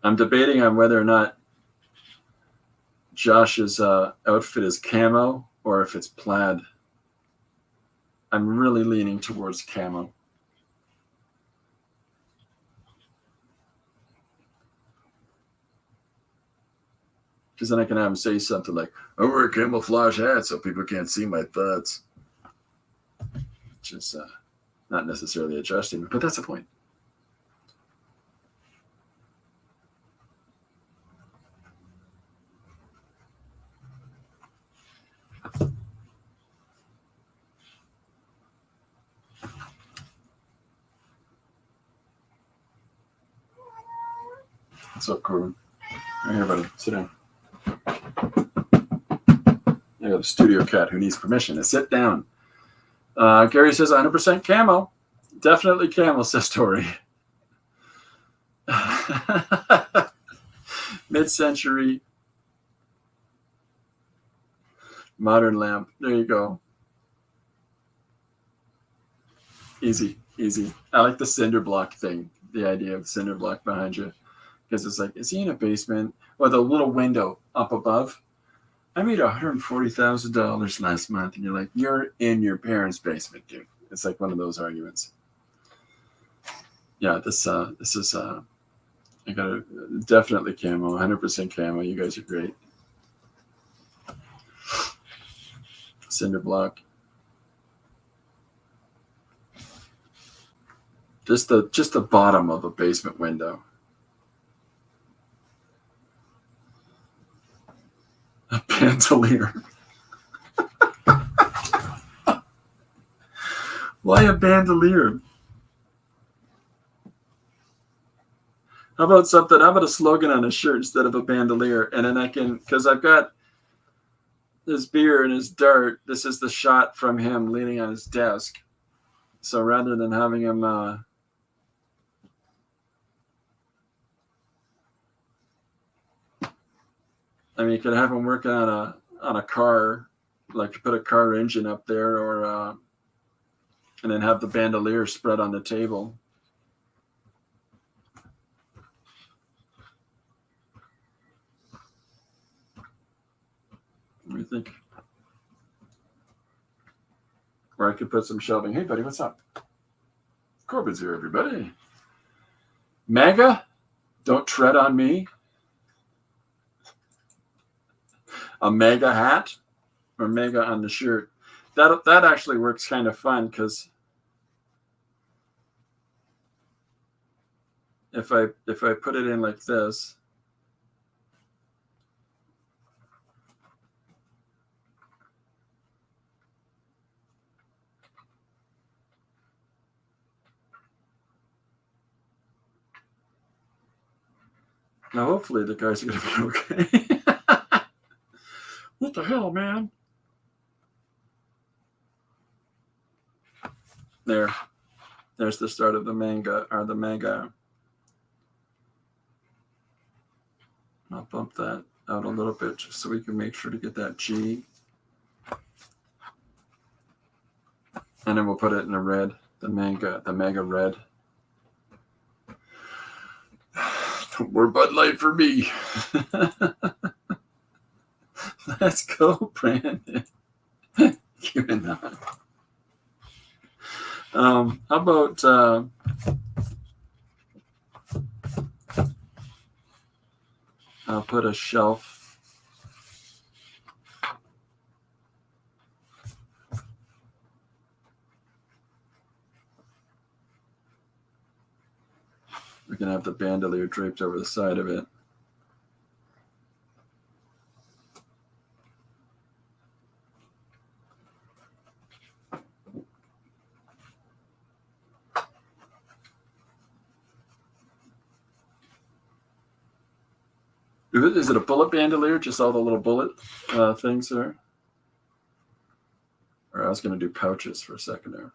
I'm debating on whether or not Josh's outfit is camo or if it's plaid. I'm really leaning towards camo. Because then I can have him say something like, I wear a camouflage hat so people can't see my thoughts. Which is not necessarily adjusting, but that's the point. What's up, Corbin? Right here, buddy. Sit down. I got a studio cat who needs permission to sit down. Gary says 100% camo. Definitely camo, says Tori. Mid-century modern lamp. There you go. Easy. I like the cinder block thing. The idea of the cinder block behind you. Because it's like, is he in a basement? Or the little window up above? I made $140,000 last month. And you're like, you're in your parents' basement, dude. It's like one of those arguments. Yeah, this is I got a definitely camo, 100% camo. You guys are great. Cinder block. Just the bottom of a basement window. A bandolier. Why a bandolier? How about a slogan on a shirt instead of a bandolier? And then because I've got his beer and his dart, this is the shot from him leaning on his desk. So rather than having him I mean, you could have them working on a car, like put a car engine up there, or and then have the bandolier spread on the table. What do you think? Or I could put some shelving. Hey, buddy, what's up? Corbin's here, everybody. MAGA, don't tread on me. A MAGA hat or MAGA on the shirt. That actually works kind of fun because if I put it in like this, now hopefully the guys are going to be okay. What the hell, man? There's the start of the manga or the MAGA. I'll bump that out a little bit just so we can make sure to get that G. And then we'll put it in the red, the MAGA red. More Bud Light for me. Let's go, Brandon. QAnon. How about I'll put a shelf. We can have the bandolier draped over the side of it. Is it a bullet bandolier? Just all the little bullet things there? Or I was going to do pouches for a second there.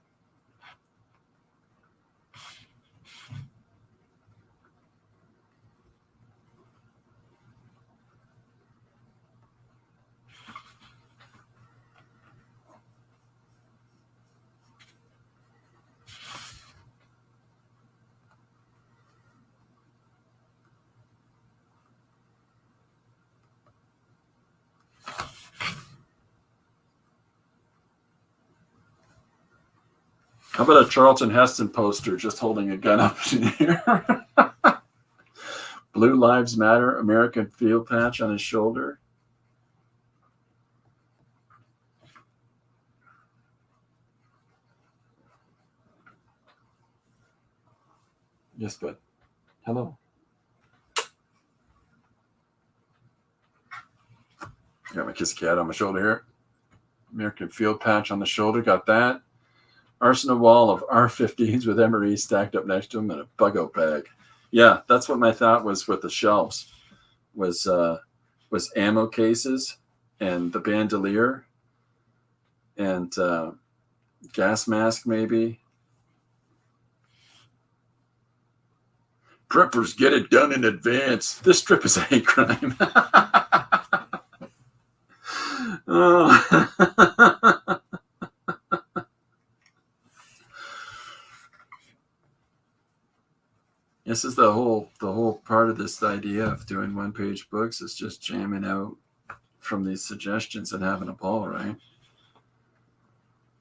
How about a Charlton Heston poster just holding a gun up in the air? Blue Lives Matter, American field patch on his shoulder. Yes, bud. Hello. Got my kiss cat on my shoulder here. American field patch on the shoulder. Got that. Arsenal wall of R15s with MRE stacked up next to him and a bug-out bag. Yeah, that's what my thought was with the shelves. Was ammo cases and the bandolier and gas mask maybe. Preppers get it done in advance. This strip is a hate crime. Oh. This is the whole part of this idea of doing one-page books is just jamming out from these suggestions and having a ball, right?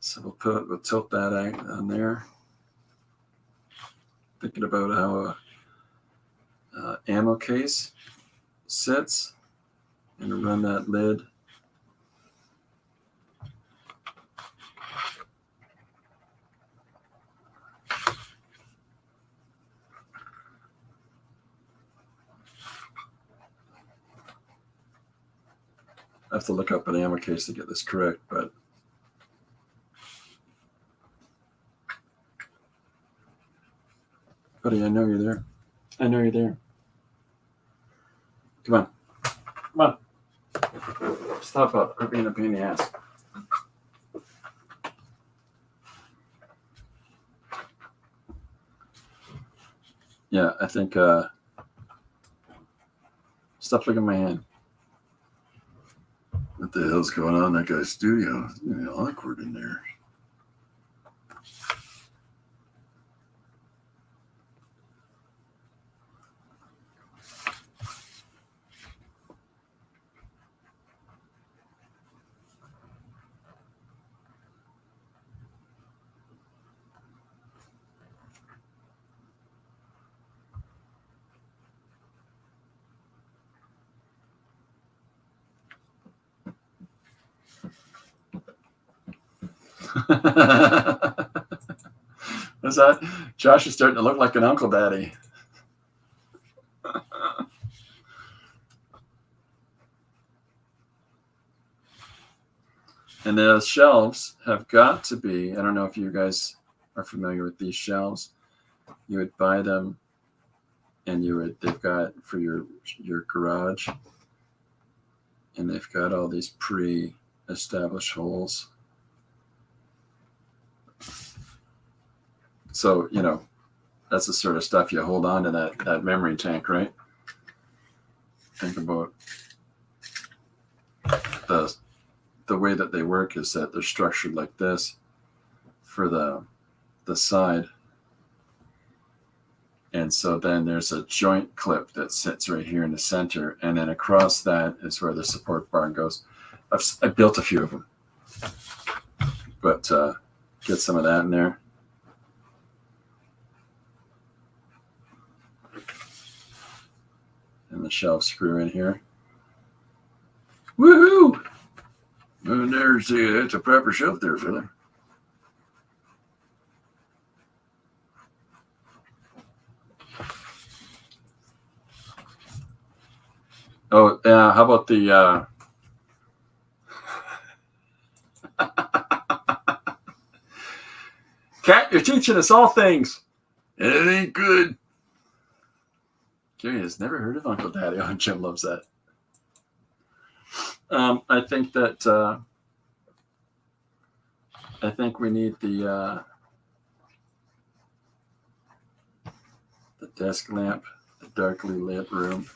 So we'll tilt that on there. Thinking about how a ammo case sits and run that lid. I have to look up an ammo case to get this correct, but buddy, I know you're there. I know you're there. Come on. Come on. Stop up. Quit being a pain in the ass. Yeah, I think stop looking at my hand. the hell's going on in that guy's studio? It's awkward in there. What's that? Josh is starting to look like an Uncle Daddy. And the shelves have got to be, I don't know if you guys are familiar with these shelves. You would buy them and they've got for your garage, and they've got all these pre-established holes. So, that's the sort of stuff you hold on to that memory tank, right? Think about the way that they work is that they're structured like this for the side. And so then there's a joint clip that sits right here in the center. And then across that is where the support bar goes. I built a few of them, but get some of that in there. And the shelf screw in here. Woohoo! And it's a proper shelf there, fella. Oh, yeah. How about the Cat, you're teaching us all things. And it ain't good. Gary has never heard of Uncle Daddy. Oh, Jim loves that. I think that I think we need the desk lamp, the darkly lit room.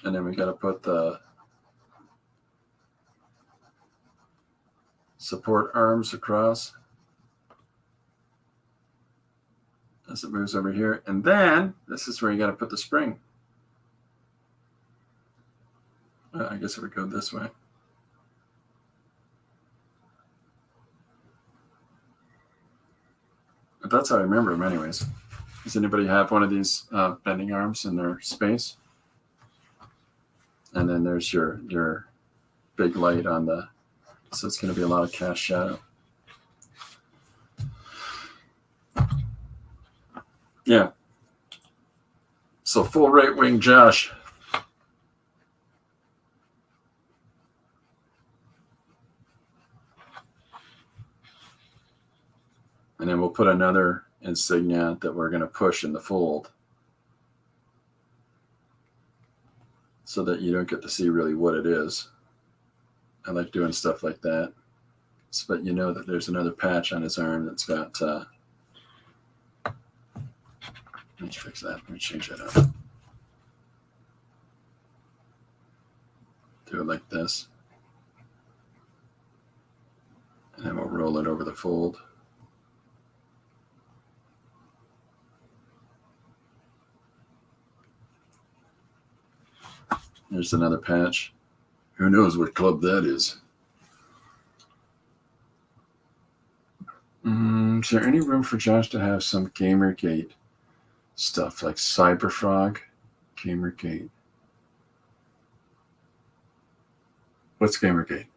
And then we got to put the support arms across as it moves over here. And then this is where you got to put the spring. I guess it would go this way. But that's how I remember them anyways. Does anybody have one of these bending arms in their space? And then there's your big light on the, so it's going to be a lot of cast shadow. Yeah. So full right wing Josh. And then we'll put another insignia that we're going to push in the fold, so that you don't get to see really what it is. I like doing stuff like that, so that you know that there's another patch on his arm that's got, let me fix that, let me change that up. Do it like this. And then we'll roll it over the fold. There's another patch. Who knows what club that is? Is there any room for Josh to have some Gamergate stuff like Cyberfrog? Gamergate. What's Gamergate?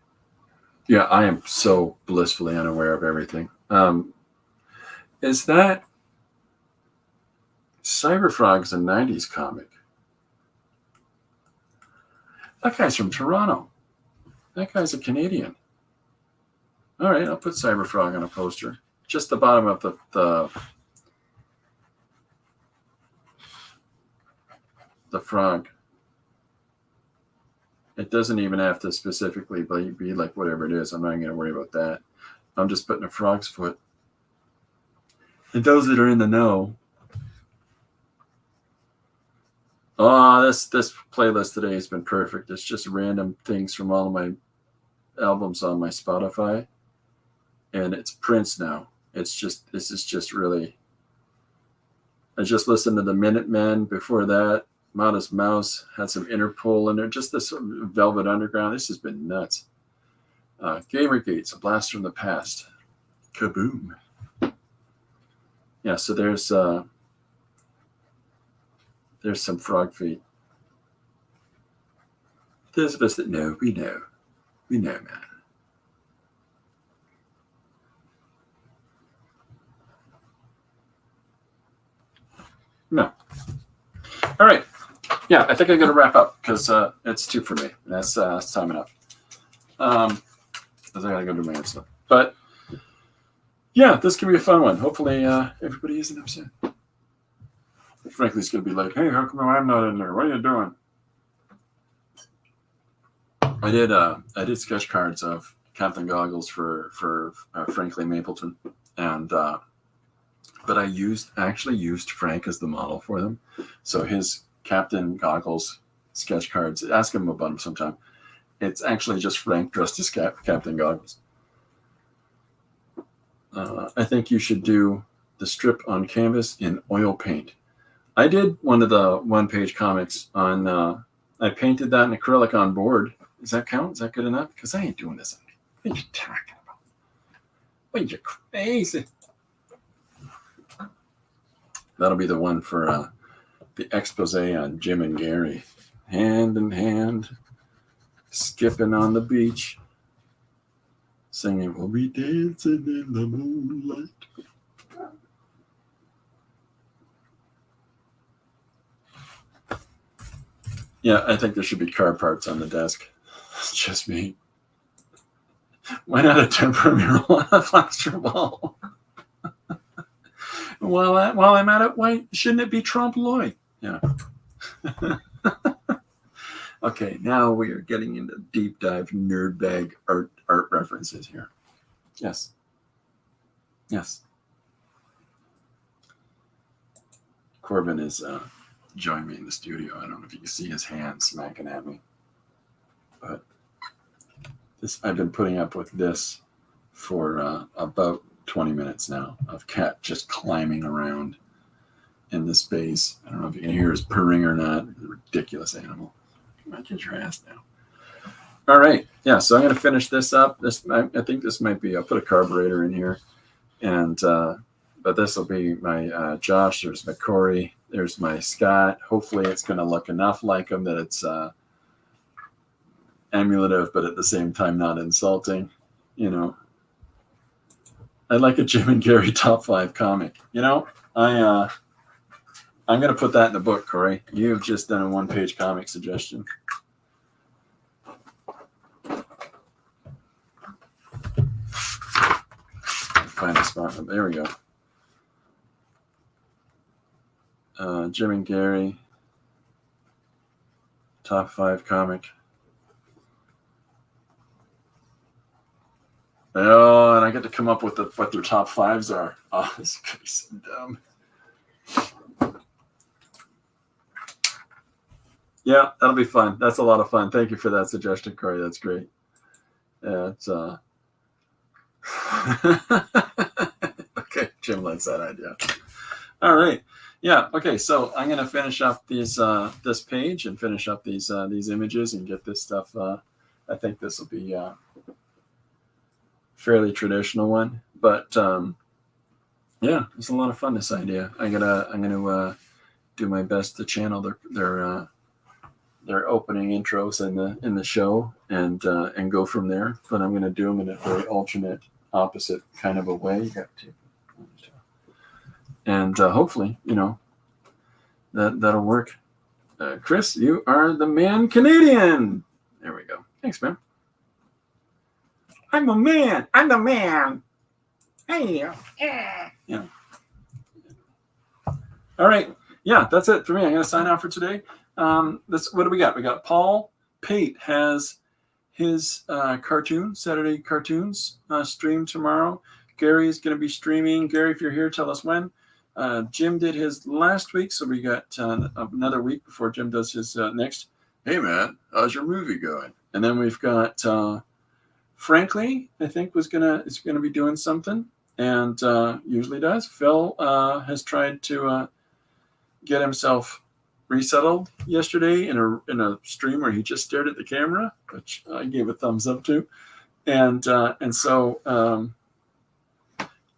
Yeah, I am so blissfully unaware of everything. Is that Cyberfrog's a 90s comic? That guy's from Toronto. That guy's a Canadian. All right, I'll put Cyberfrog on a poster. Just the bottom of the frog. It doesn't even have to specifically be like whatever it is. I'm not going to worry about that. I'm just putting a frog's foot. And those that are in the know, this playlist today has been perfect. It's just random things from all of my albums on my Spotify, and it's Prince now. This is just really. I just listened to the Minutemen before that. Modest Mouse had some Interpol in there. Just this Velvet Underground. This has been nuts. Gamergates, A Blast from the Past. Kaboom. Yeah, so there's some frog feet. Those of us that know, we know. We know, man. No. All right. Yeah, I think I'm going to wrap up because it's 2 for me. That's time enough. Because I got to go do my own stuff. But yeah, this can be a fun one. Hopefully everybody isn't upset. Frankly's going to be like, hey, how come I'm not in there? What are you doing? I did sketch cards of Captain Goggles for Frankly Mapleton, and but I actually used Frank as the model for them. So his Captain Goggles sketch cards, ask him about them sometime. It's actually just Frank dressed as Captain Goggles. I think you should do the strip on canvas in oil paint. I did one of the one-page comics on. I painted that in acrylic on board. Does that count? Is that good enough? Because I ain't doing this. What are you talking about? What are you crazy? That'll be the one for the expose on Jim and Gary. Hand in hand, skipping on the beach, singing, we'll be dancing in the moonlight. Yeah, I think there should be car parts on the desk. It's just me. Why not a temporary mural on a plaster wall? While I'm at it, why shouldn't it be Trompe l'oeil? Yeah. Okay, now we are getting into deep dive nerd bag art references here. Yes. Corbin is joining me in the studio. I don't know if you can see his hand smacking at me, but I've been putting up with this for about 20 minutes now of Cat just climbing around in the space. I don't know if you can hear his purring or not. Ridiculous animal. Imagine your ass now. All right. Yeah, so I'm going to finish this up. I think this might be, I'll put a carburetor in here. And, but this will be my Josh. There's my Corey. There's my Scott. Hopefully it's going to look enough like him that it's emulative, but at the same time not insulting. You know, I'd like a Jim and Gary top 5 comic. You know, I'm going to put that in the book, Corey. You've just done a one-page comic suggestion. Find a spot. There we go. Jim and Gary top 5 comic. Oh, and I get to come up with what their top 5s are. Oh, this is going to be so dumb. Yeah, that'll be fun. That's a lot of fun. Thank you for that suggestion, Corey. That's great. Yeah, it's okay, Jim likes that idea. All right. Yeah, okay, so I'm going to finish up these this page and finish up these images and get this stuff. I think this will be a fairly traditional one, but yeah, it's a lot of fun, this idea. I'm gonna do my best to channel their opening intros in the show and go from there. But I'm gonna do them in a very alternate, opposite kind of a way. You got to, and hopefully, you know, that'll work. Chris, you are the man Canadian. There we go. Thanks, man. I'm the man. I'm the man. Hey, yeah. All right. Yeah, that's it for me. I'm going to sign out for today. What do we got? We got Paul, Pate has his Saturday cartoons stream tomorrow. Gary is going to be streaming. Gary, if you're here, tell us when. Jim did his last week, so we got another week before Jim does his next. Hey, man, how's your movie going? And then we've got Frankly, I think is gonna be doing something, and usually does. Phil has tried to get himself resettled yesterday in a stream where he just stared at the camera, which I gave a thumbs up to, and so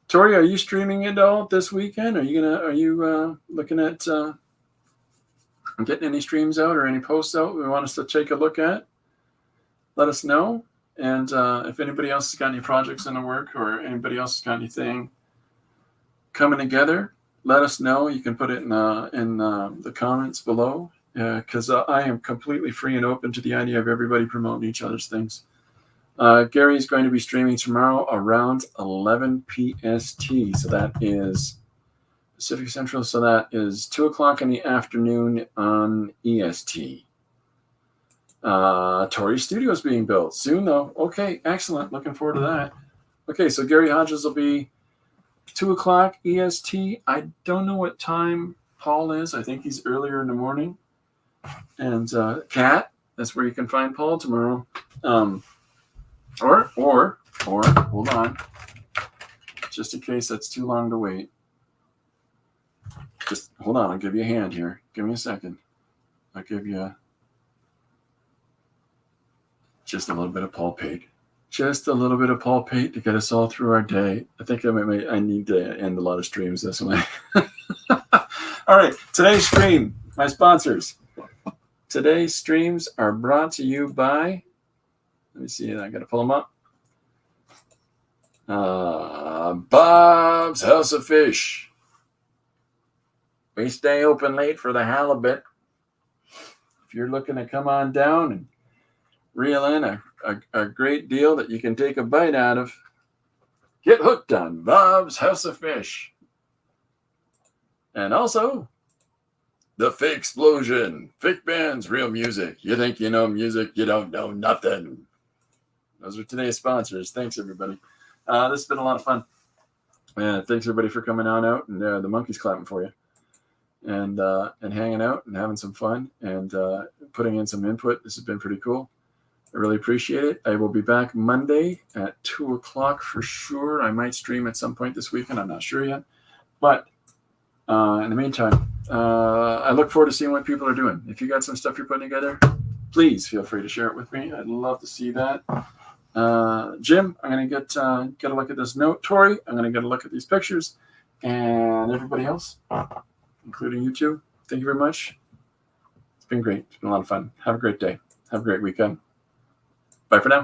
Tori, are you streaming at all this weekend? Are you looking at getting any streams out or any posts out we want us to take a look at? Let us know. And if anybody else has got any projects in the work or anybody else has got anything coming together, let us know. You can put it in the comments below, because I am completely free and open to the idea of everybody promoting each other's things. Gary is going to be streaming tomorrow around 11 PST. So that is Pacific Central. So that is 2 o'clock in the afternoon on EST. Tori Studio is being built soon, though. Okay, excellent. Looking forward to that. Okay, so Gary Hodges will be 2 o'clock EST. I don't know what time Paul is. I think he's earlier in the morning. And Kat, that's where you can find Paul tomorrow. Or hold on, just in case that's too long to wait. Just hold on. I'll give you a hand here. Give me a second. I'll give you just a little bit of Paul Pate. Just a little bit of Paul Pate to get us all through our day. I think I need to end a lot of streams this way. All right, today's stream, my sponsors. Today's streams are brought to you by, let me see, I got to pull them up. Bob's House of Fish. We stay open late for the halibut. If you're looking to come on down and reel in a great deal that you can take a bite out of, get hooked on Bob's House of Fish. And also, the Fake Explosion. Fake bands, real music. You think you know music, you don't know nothing. Those are today's sponsors. Thanks, everybody. This has been a lot of fun. Thanks, everybody, for coming on out, and the monkeys clapping for you. And hanging out and having some fun and putting in some input. This has been pretty cool. I really appreciate it. I will be back Monday at 2 o'clock for sure. I might stream at some point this weekend. I'm not sure yet. But in the meantime, I look forward to seeing what people are doing. If you got some stuff you're putting together, please feel free to share it with me. I'd love to see that. Jim, I'm going to get a look at this note. Tori, I'm going to get a look at these pictures. And everybody else, including you two, thank you very much. It's been great. It's been a lot of fun. Have a great day. Have a great weekend. Bye for now.